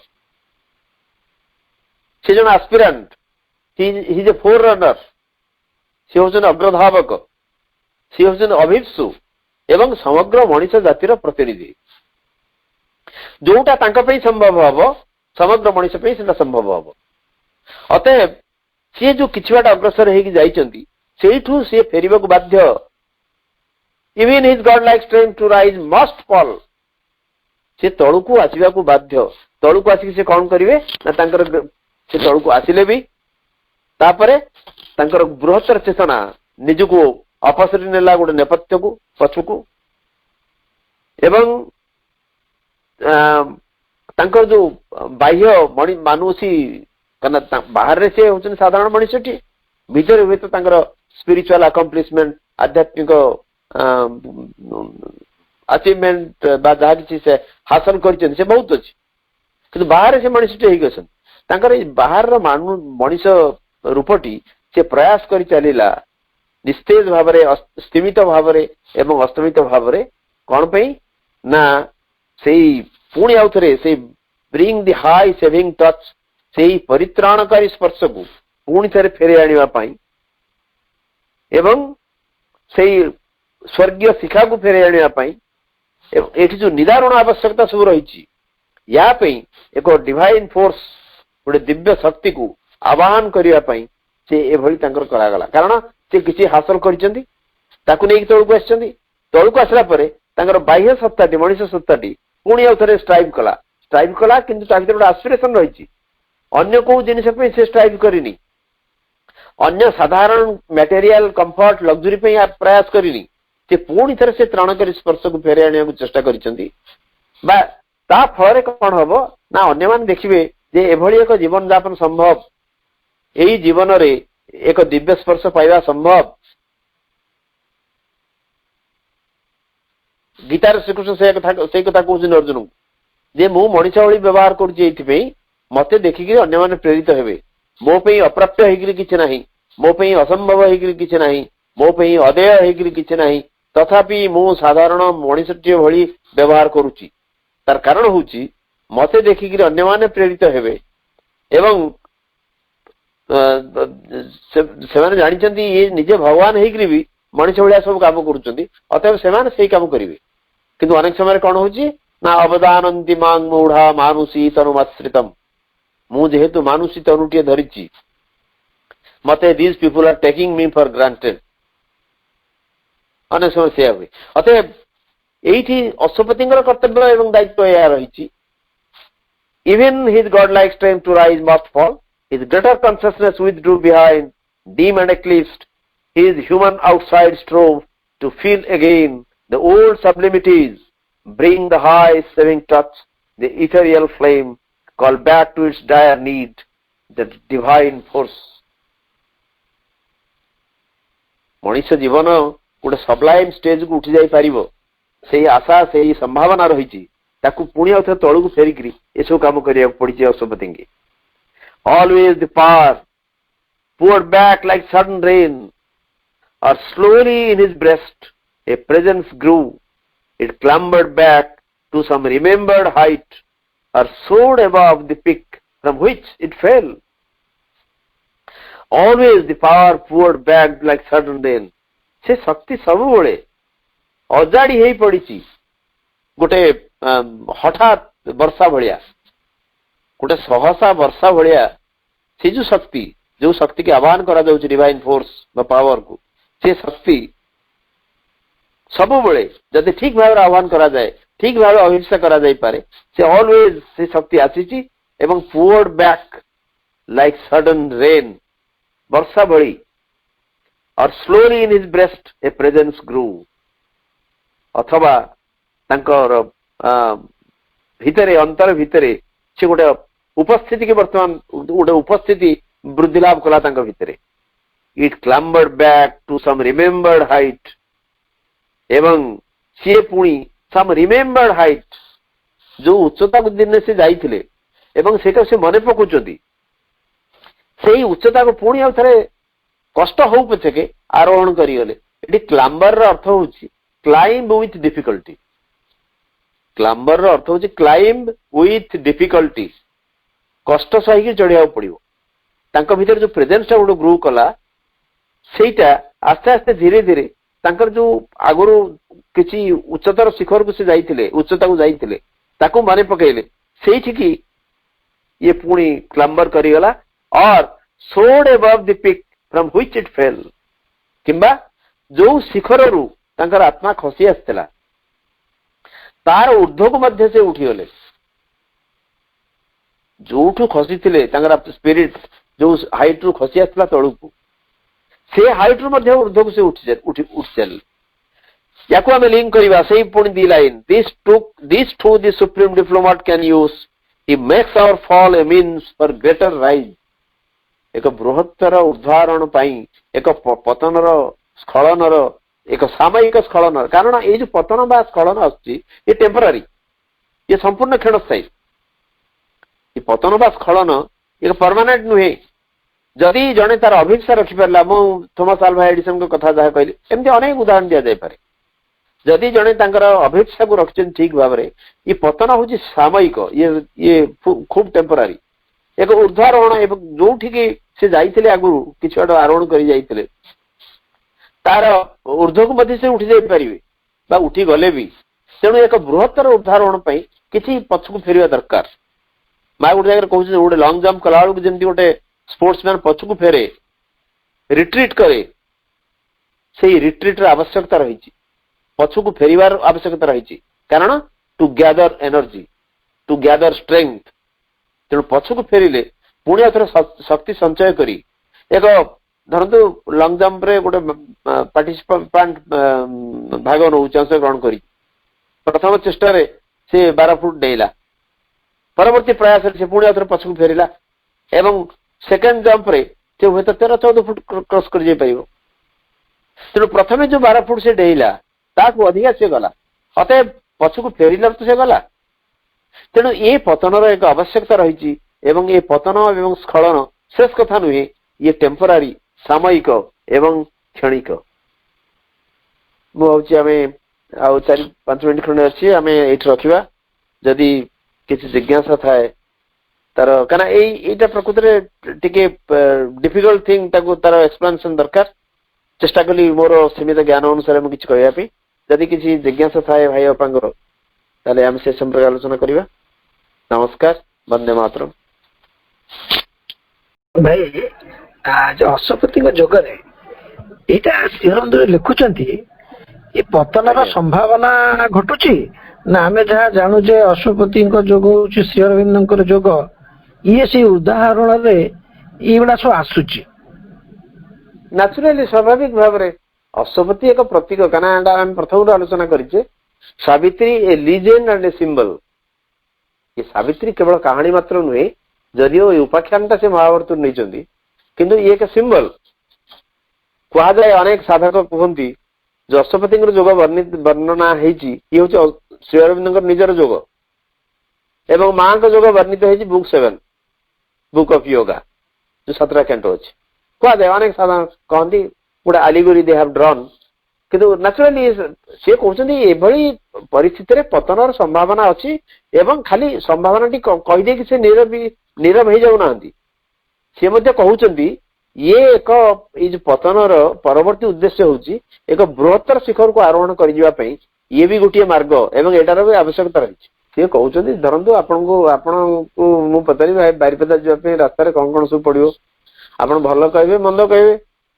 ସେ ଜଣେ aspirant, Hi is a four ରନର, ସେ ହଉଛନ୍ତି ଅଗ୍ରଧାବକ, ସେ ହଉଛନ୍ତି ଅଭିପ୍ସୁ, ଏବଂ ସମଗ୍ର ମଣିଷ ଜାତିର ପ୍ରତିନିଧି। ଯୋଉଟା ତାଙ୍କ ପାଇଁ ସମ୍ଭବ ହବ, ସମଗ୍ର ମଣିଷ ପାଇଁ ସେଟା ସମ୍ଭବ ହବ। ଅତଏବ ସିଏ ଯୋଉ କିଛି ବାଟ ଅଗ୍ରସର ହେଇକି ଯାଇଛନ୍ତି, ସେଇଠୁ ସିଏ ଫେରିବାକୁ ବାଧ୍ୟ। ଇଭନ୍ ହିଜ ଗଡ୍ ଲାଇକ୍ ଷ୍ଟ୍ରେଙ୍ଥ ଟୁ ରାଇଜ ମଷ୍ଟ ଫଲ୍, ସେ ତଳକୁ ଆସିବାକୁ ବାଧ୍ୟ। ତଳକୁ ଆସିକି ସେ କଣ କରିବେ ନା, ତାଙ୍କର ସେ ତଳକୁ ଆସିଲେ ବି ତାପରେ ତାଙ୍କର ବୃହତ୍ତର ଚେତନା ନିଜକୁ ଅପସରି ନେଲା ଗୋଟେ ନେପଥ୍ୟକୁ, ପଛକୁ, ଏବଂ ତାଙ୍କର ଯୋଉ ବାହ୍ୟ ମାନୁଷୀ, କାରଣ ବାହାରରେ ସେ ହଉଛନ୍ତି ସାଧାରଣ ମଣିଷଟି, ଭିତରେ ହୁଏତ ତାଙ୍କର ସ୍ପିରିଚୁଆଲ ଆକମ୍ପ୍ଲିସମେଣ୍ଟ, ଆଧ୍ୟାତ୍ମିକ ଆଚିଭମେଣ୍ଟ ବା ଯାହା କିଛି ସେ ହାସଲ କରିଛନ୍ତି ସେ ବହୁତ ଅଛି। କିନ୍ତୁ ବାହାରେ ସେ ମଣିଷଟି ହେଇକି ଅଛନ୍ତି। ତାଙ୍କର ଏଇ ବାହାରର ମଣିଷ ରୂପଟି ସେ ପ୍ରୟାସ କରି ଚାଲିଲା ନିସ୍ତେଜ ଭାବରେ, ସ୍ତିମିତ ଭାବରେ ଏବଂ ଅସ୍ତମିତ ଭାବରେ। କଣ ପାଇଁ ନା ସେଇ ପୁଣି ଆଉ ଥରେ ସେଇ bring the high saving touch, ସେଇ ପରିତ୍ରାଣକାରୀ ସ୍ପର୍ଶକୁ ପୁଣି ଥରେ ଫେରାଇ ଆଣିବା ପାଇଁ, ଏବଂ ସେଇ ସ୍ୱର୍ଗୀୟ ଶିଖାକୁ ଫେରାଇ ଆଣିବା ପାଇଁ। ଏଠି ଯୋଉ ନିଦାରୁଣ ଆବଶ୍ୟକତା ସବୁ ରହିଛି, ୟା ପାଇଁ ଏକ ଡିଭାଇନ ଫୋର୍ସ, ଗୋଟେ ଦିବ୍ୟ ଶକ୍ତିକୁ ଆବାହନ କରିବା ପାଇଁ ସେ ଏଭଳି ତାଙ୍କର କରାଗଲା। କାରଣ ସେ କିଛି ହାସଲ କରିଛନ୍ତି, ତାକୁ ନେଇକି ତଳକୁ ଆସିଛନ୍ତି। ତଳକୁ ଆସିଲା ପରେ ତାଙ୍କର ବାହ୍ୟ ସତ୍ତାଟି, ମଣିଷ ସତ୍ତାଟି ପୁଣି ଆଉ ଥରେ ଷ୍ଟ୍ରାଇଭ୍ କଲା, କିନ୍ତୁ ତା ଭିତରେ ଗୋଟେ ଆସ୍ପିରେସନ ରହିଛି। ଅନ୍ୟ କୋଉ ଜିନିଷ ପାଇଁ ସେ ଷ୍ଟ୍ରାଇଭ୍ କରିନି, ଅନ୍ୟ ସାଧାରଣ ମ୍ୟାଟେରିଆଲ କମ୍ଫର୍ଟ, ଲକ୍ସୁରୀ ପାଇଁ ପ୍ରୟାସ କରିନି। ସେ ପୁଣି ଥରେ ସେ ତ୍ରାଣକାରୀ ସ୍ପର୍ଶକୁ ଫେରାଇ ଆଣିବାକୁ ଚେଷ୍ଟା କରିଛନ୍ତି। ବା ତା ଫଳରେ କଣ ହବ ନା, ଅନ୍ୟମାନେ ଦେଖିବେ ଯେ ଏଭଳି ଏକ ଜୀବନ ଯାପନ ସମ୍ଭବ, ଏଇ ଜୀବନରେ ଏକ ଦିବ୍ୟ ସ୍ପର୍ଶ ପାଇବା ସମ୍ଭବ। ଗୀତାରେ ଶ୍ରୀକୃଷ୍ଣ ସେଇ କଥା କହୁଛନ୍ତି ଅର୍ଜୁନଙ୍କୁ, ଯେ ମୁଁ ମଣିଷ ଭଳି ବ୍ୟବହାର କରୁଛି ଏଇଥିପାଇଁ मते देखिक अन्य माने प्रेरित हेबे मो पे अप्राप्य होइकरी किछ नाही मो पे असंभव होइकरी किछ नाही मो पे अदेय होइकरी किछ नाही तथापि मो साधारण मनुष्य भली व्यवहार करूची तार कारण होची मते देखिक अन्य माने प्रेरित हेबे एवं से जानी ये निजे भगवान होइकरी भी मनुष्य भलिया सब काम करूचंदी अतएव सेमाने सेही काम करिवे किंतु अनेक समय कौन होची ना अवदानंती मांग मूढ़ा मानुषी तनुमाश्रितम मु जेहेतु मानुषी तनुटिए धरिची मते these people are taking me for granted अनेक समय से हुए अतएव एठी अश्वपतिଙ୍କର कर्तव्य एवं दायित्व या रहिची even his godlike strength to rise must fall his greater consciousness withdrew behind dim and eclipsed his human outside strove to feel again the old sublimities bring the high saving touch the ethereal flame call back to its dire need the divine force मनुष्य जीवन गोटे Sublime stage को उठी जाई पारिबो सेही आशा सेही संभावना रहिची ताकू पुणी आउ तळू फेरिकी एसबू काम करिया पड़ी अश्वपति की always the power poured back like sudden rain or slowly in his breast a presence grew it clambered back to some remembered height or soared above the peak from which it fell always the power poured back like sudden rain से शक्ति सब बड़े अजाड़ी हे पड़ी गोटे हठात वर्षा भलिया गोटे सहसा वर्षा भलिया से जो शक्ति के आह्वान करा जाउछि डिवाइन फोर्स बा पावर को से शक्ति सब बड़े जदि ठीक भाव आह्वान करा जाए ठीक भाव अहिंसा करा जाई पारे से ऑलवेज से शक्ति आसीछि एवं poured back like sudden rain वर्षा भली और slowly in his breast a presence grew अथवा तांकर भितरे अंतर भितरे से गोटे उपस्थिति के वर्तमान गोटे उपस्थिति वृद्धि लाभ कला तांकर भितरे it clambered back to some remembered height एवं सी पुणी सम रिमेम्बर्ड हाइट जो उच्चता को दिन से जाइथिले एवं सेटा से मने पकुचंदी सेही उच्चता को पुणी आउ थरे कष्ट हो पछके आरोहण करिगले एटी क्लाम्बर र अर्थ होची क्लाइंब विथ डिफिकल्टी क्लाम्बर अर्थ होची क्लाइंब विथ डिफिकल्टी कष्ट सही चढ़िया पड़ो तांका भीतर जो प्रेजेंस गोटे ग्रो कला सेटा आस्ते आस्ते धीरे धीरे तांकर जो आगुरु किछि उच्चतर शिखर को से जाइथिले उच्चता को जाइथिले ताको माने पकेले सेठी की ये पुणी क्लाम्बर करिगला और soared above the peak from which it fell किंबा जो शिखर रु तांकर आत्मा खसी आस्तेला तार ऊर्ध्व को मध्य से उठीगले जोठू खसी थिले तांकर स्पिरिट जो हाइट रु खसी आस्तेला तळु को से हाइट रु मध्य ऊर्ध्व को से उठ चल याको हमें लिंक करिवा सेही पुणी the line this too the supreme diplomat can use he makes our fall a means for greater rise एक बृहत्तर उद्धारण पाई एक पतनर स्खलनर एक सामयिक स्खलन कारण ये जो पतन बा स्खलन आछि ये टेम्पररी ये संपूर्ण क्षणस्थायी ये पतन बा स्खलन ये परमानेंट नुहे जदि जड़े तार अभिप्सा रखी पारा मु थॉमस अल्वा एडिसन को कथा जहाँ कहली एमती अनेक उदाहरण दि जाए पारे जदि जड़े अभिप्सा को रखिछन ठीक भाव में ये पतन हूँ सामयिक ये खूब टेम्पररी एक ऊर्ध्वारोहण जो से जाइए आगु किसी आड़ आरोहण कर जाइए तार ऊर्ध्व को मध्य से उठी जाई पारे उठी गले भी तेणु एक बृहत्तर ऊर्ध्वारोहण किसी पछकू फेर दरकार माँ गोटे जगह कहते गोटे लंग जंप कला बेलू जमी गोटे स्पोर्ट्समैन पछकू फेरे रिट्रीट करे से रिट्रीट आवश्यकता रही पछकू फेरिवार आवश्यकता रही कारण to gather energy to gather strength तेणु पछकू फेरिले पुणी आउ शक्ति संचय करी एक धरतु लंग जंप रे गोटे पार्टिसिपेंट भाग नौ अंशग्रहण कर प्रथम चेष्टा रे से 12 फुट डेला परवर्ती प्रयास से पुणी आउ पछकू फेरिला एवं सेकेंड जंप रे से हुए 13-14 फुट क्रॉस कर जाई परिबो तेणु प्रथमे जो 12 फुट से डेला ताकू अधिका से गला अतः पछकू फेरिला तो से गला तेणु ये पतनर एक आवश्यकता रही ଏବଂ ଏ ପତନ ଏବଂ ସ୍ଖଳନ ଶେଷ କଥା ନୁହେଁ, ଇଏ ଟେମ୍ପୋରାରୀ, ସାମୟିକ ଏବଂ କ୍ଷଣିକ। ମୁଁ ଭାବୁଛି ଆମେ ଆଉ 4-5 ମିନିଟ୍ ଖଣ୍ଡେ ଅଛି, ଆମେ ଏଇଠି ରଖିବା। ଯଦି କିଛି ଜିଜ୍ଞାସା ଥାଏ ତାର, କାରଣ ଏଇଟା ପ୍ରକୃତରେ ଟିକେ ଡିଫିକଲ୍ଟ ଥିଙ୍ଗ, ତାକୁ ତାର ଏକ୍ସପ୍ଲାନେସନ ଦରକାର। ଚେଷ୍ଟା କଲି ମୋର ସୀମିତ ଜ୍ଞାନ ଅନୁସାରେ ମୁଁ କିଛି କହିବା ପାଇଁ। ଯଦି କିଛି ଜିଜ୍ଞାସା ଥାଏ ଭାଇ ବାପାଙ୍କର, ତାହେଲେ ଆମେ ସେ ସମ୍ପର୍କରେ ଆଲୋଚନା କରିବା। ନମସ୍କାର, ବନ୍ଦେ ମାତରମ୍। ଭାଇ ଅଶ୍ୱପତିଙ୍କ ଯୋଗରେ ଏଇଟା ଶ୍ରୀଅରବିନ୍ଦ ଲେଖୁଛନ୍ତି, ଏ ପତନର ଆଜ୍ଞା। ସମ୍ଭାବନା ଘଟୁଛି ନା ଆମେ ଯାହା ଜାଣୁଛେ ଅଶ୍ୱପତିଙ୍କ ଯୋଗ ହଉଛି ଶ୍ରୀଅରବିନ୍ଦଙ୍କର ଯୋଗ, ଇଏ ସେଇ ଉଦାହରଣରେ ଏଇଗୁଡା ସବୁ ଆସୁଛି? ନ୍ୟାଚୁରାଲି, ସ୍ୱାଭାବିକ ଭାବରେ ଅଶ୍ୱପତି ଏକ ପ୍ରତୀକ, କାରଣ ଏଇଟା ଆମେ ପ୍ରଥମରୁ ଆଲୋଚନା କରିଛେ। ସାବିତ୍ରୀ ଏ ଲିଜେଣ୍ଡ ଆଣ୍ଡ ଏ ସିମ୍ବଲ। ଏ ସାବିତ୍ରୀ କେବଳ କାହାଣୀ ମାତ୍ର ନୁହେଁ, ଯଦିଓ ଏ ଉପାଖ୍ୟାନଟା ସେ ମହାଭାରତରୁ ନେଇଛନ୍ତି, କିନ୍ତୁ ଇଏ ଏକ ସିମ୍ବଲ। କୁହାଯାଏ, ଅନେକ ସାଧକ କୁହନ୍ତି ଯେ ଅଶ୍ୱପତିଙ୍କର ଯୋଗ ବର୍ଣ୍ଣନା ହେଇଛି, ଇଏ ହଉଛି ଶ୍ରୀଅରବିନ୍ଦଙ୍କର ନିଜର ଯୋଗ, ଏବଂ ମାଙ୍କ ଯୋଗ ବର୍ଣ୍ଣିତ ହେଇଛି ବୁକ୍ 7, ବୁକ୍ ଅଫ୍ ୟୋଗା, ଯୋଉ 17 କ୍ୟାଣ୍ଟୋ ଅଛି। କୁହାଯାଏ, ଅନେକ ସାଧାରଣ କହନ୍ତି ଗୋଟେ ଆଲିଗୋରି ଦେ ହାଭ୍ ଡ୍ରନ୍, କିନ୍ତୁ ନ୍ୟାଚୁରାଲି ସିଏ କହୁଛନ୍ତି ଏଭଳି ପରିସ୍ଥିତିରେ ପତନର ସମ୍ଭାବନା ଅଛି, ଏବଂ ଖାଲି ସମ୍ଭାବନାଟି କହିଦେଇକି ସେ ନୀରବ ହେଇଯାଉନାହାନ୍ତି। ସିଏ ମଧ୍ୟ କହୁଛନ୍ତି ଇଏ ଏକ, ଏଇ ଯୋଉ ପତନର ପରବର୍ତ୍ତୀ ଉଦ୍ଦେଶ୍ୟ ହଉଛି ଏକ ବୃହତ୍ତର ଶିଖରକୁ ଆରୋହଣ କରିଯିବା ପାଇଁ ଇଏ ବି ଗୋଟିଏ ମାର୍ଗ, ଏବଂ ଏଟାର ବି ଆବଶ୍ୟକତା ରହିଛି। ସିଏ କହୁଛନ୍ତି, ଧରନ୍ତୁ ଆପଣଙ୍କୁ ମୁଁ ପଚାରିବି ବାରିପଦା ଯିବା ପାଇଁ ରାସ୍ତାରେ କଣ କଣ ସବୁ ପଡିବ, ଆପଣ ଭଲ କହିବେ ମନ୍ଦ କହିବେ,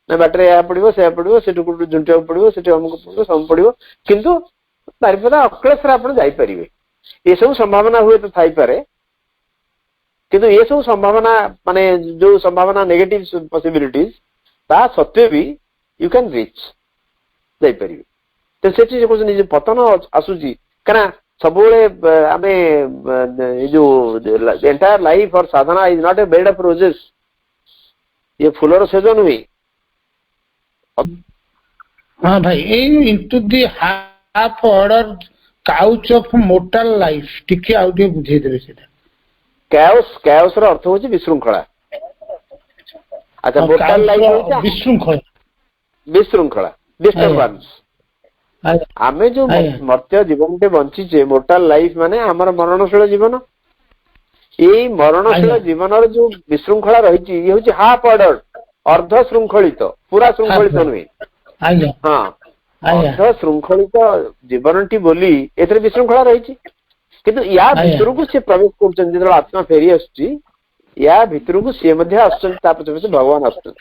ନା ବାଟରେ ଏହା ପଡିବ ସେୟା ପଡିବ, ସେଠୁ କୋଉଠୁ ଝୁଣ୍ଟିବାକୁ ପଡିବ, ସେଠି ଅମୁକ ପଡିବ, ସବୁ ପଡିବ, କିନ୍ତୁ ବାରିପଦା ଅକ୍ଲେଶରେ ଆପଣ ଯାଇପାରିବେ। ଏସବୁ ସମ୍ଭାବନା ହୁଏତ ଥାଇପାରେ, କିନ୍ତୁ ଏସବୁ ସମ୍ଭାବନା ମାନେ ଯୋଉ ସମ୍ଭାବନା ନେଗେଟିଭ ପସିବିଲିଟିଜ, ତା ସତ୍ତ୍ୱେ ବି ୟୁ କ୍ୟାନ୍ ରିଚ୍, ଯାଇପାରିବେ। ତ ସେଠି ସେ କହୁଛନ୍ତି ଯେ ପତନ ଆସୁଛି, କାରଣ ସବୁବେଳେ ଆମେ ଏଇ ଯୋଉ ଏଣ୍ଟାୟାର ଲାଇଫ ଅର ସାଧନା is not a bed of roses, ये फूलर सेज नुहे। हाँ भाई, into the half order couch of mortal life टिके आउ टिके बुझेई देबे सेटा। कैओस रो अर्थ होची विशृंखला। अच्छा, मोर्टल लाइफ होची विशृंखला, डिस्टर्बेंस। आमे जो मर्त्य जीवन ते बंची जे मोर्टल लाइफ माने हमर मरणशील जीवन, এই মরণশীল জীবনের যে বিশৃঙ্খলা রয়েছে ইয়ে হচ্ছে হাফ অর্ডর, অর্ধ শৃঙ্খলিত, পুরা শৃঙ্খলিত নুহে। হ্যাঁ, অর্ধ শৃঙ্খলিত জীবনটি বলি এতে বিশৃঙ্খলা রয়েছে, কিন্তু ইয়া ভিতরକୁ সে প্রবেশ করছেন, যেতବେଳେ আত্মা ফেরি আসছে ইয়া ভিতরକୁ সে মধ্যে আসছেন, তা পছে পছে ভগবান আসছেন।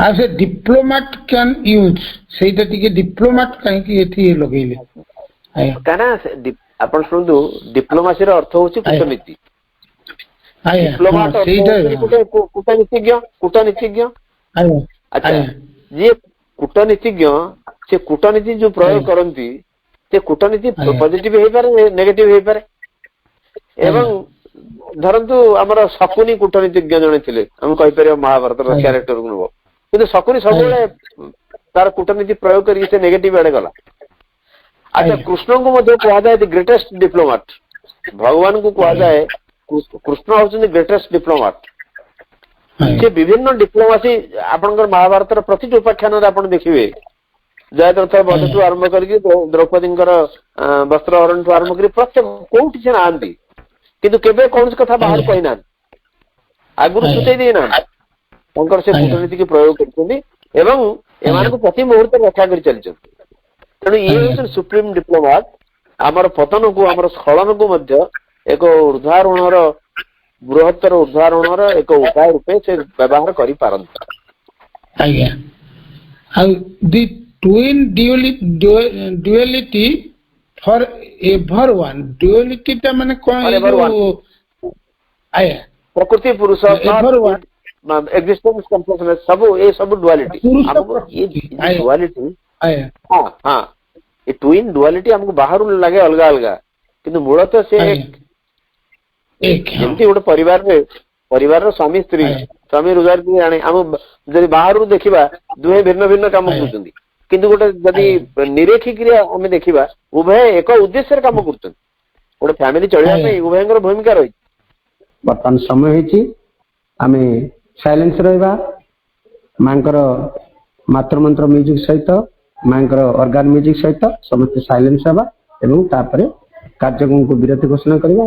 as a diplomat can use, ସେଇଟା ଟିକେ ଡିପ୍ଲୋମାଟ କାହିଁକି ଏଠି ଲଗେଇଲେ? କାରଣ ଆପଣ ଶୁଣନ୍ତୁ, ଡିପ୍ଲୋମାସିର ଅର୍ଥ ହଉଛି କୂଟନୀତି। ଡିପ୍ଲୋମାଟ କୂଟନୀତିଜ୍ଞ। ଆଚ୍ଛା, ଯିଏ କୂଟନୀତିଜ୍ଞ, ସେ କୂଟନୀତି ଯୋଉ ପ୍ରୟୋଗ କରନ୍ତି, ସେ କୂଟନୀତି ପଜିଟିଭ ହେଇପାରେ, ନେଗେଟିଭ ହେଇପାରେ। ଏବଂ ଧରନ୍ତୁ ଆମର ଶକୁନି କୂଟନୀତିଜ୍ଞ ଜଣେ ଥିଲେ, ଆମେ କହିପାରିବା ମହାଭାରତର କ୍ୟାରେକ୍ଟରକୁ ନବ, କିନ୍ତୁ ଶକୁନି ସବୁବେଳେ ତାର କୂଟନୀତି ପ୍ରୟୋଗ କରିକି ସେ ନେଗେଟିଭ ଆଡେ ଗଲା। अच्छा, कृष्ण को मध्य कहुए दि ग्रेटेस्ट डिप्लोमाट, भगवान को कहुए कृष्ण होचंदी ग्रेटेस्ट डिप्लोमाट। से विभिन्न डिप्लोमासी आपनकर महाभारत प्रति उपाख्यान आप देखिए, जयद्रथ वध ठू आरंभ करके द्रौपदी वस्त्र हरण ठू आरंभ कर प्रत्येक कोठी से नांदी, किंतु केबे कौन कथा बाहर कहि ना, आगुरु सुचै दे ना, तंकर से कूटनीति के प्रयोग करछन्ती एवं एमान को प्रति मुहूर्त रक्षा कर चलछन्ती। तेणु ये हूँ सुप्रीम डिप्लोमाट, आमर पतन को आमर स्खलन को मध्य एक ऊर्ध्वारोहणर, बृहत्तर ऊर्ध्वारोहणर एक उपाय रूपे से व्यवहार करि पारंत। आज्ञा, दी ट्विन ड्युअलिटी फॉर एवरवन, ड्युअलिटी ता माने कोन? आज्ञा, प्रकृति पुरुष एवरवन एक्जिस्टेंस कम्प्लेक्सनेस सब ए सब डुअलिटी, हमको ये डुअलिटी, हाँ हाँ, ये ट्विन डुअलिटी हमको बाहर लगे अलग अलग, किंतु मूलतः से एक जमती गोटे परिवार स्वामी स्त्री, स्वामी रोजगार की आने हम जदि बाहर देखिबा दुहे भिन्न भिन्न काम करछन्ती, किंतु गोटे जदि निरेखी क्रिया हम देखिबा उभय एक उद्देश्य काम करछन्ती। ଗୋଟେ ଫ୍ୟାମିଲି ଚଳିବା ପାଇଁ ଉଭୟଙ୍କର ଭୂମିକା ରହିଛି। ବର୍ତ୍ତମାନ ସମୟ ହେଇଛି ଆମେ ସାଇଲେନ୍ସ ରହିବା, ମାଙ୍କର ମାତୃମନ୍ତ୍ର ମ୍ୟୁଜିକ ସହିତ, ମାଙ୍କର ଅର୍ଗାନ ମ୍ୟୁଜିକ ସହିତ ସମସ୍ତେ ସାଇଲେନ୍ସ ହେବା ଏବଂ ତାପରେ କାର୍ଯ୍ୟକ୍ରମକୁ ବିରତି ଘୋଷଣା କରିବା।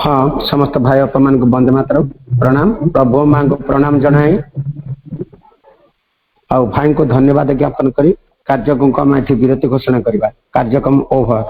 हाँ समस्त भाई बापा मान को बंदे मात्र प्रणाम, प्रभु मां को प्रणाम जनाई और भाई को धन्यवाद ज्ञापन करी कार्यक्रम को विरति घोषणा करवा। कार्यक्रम ओभर।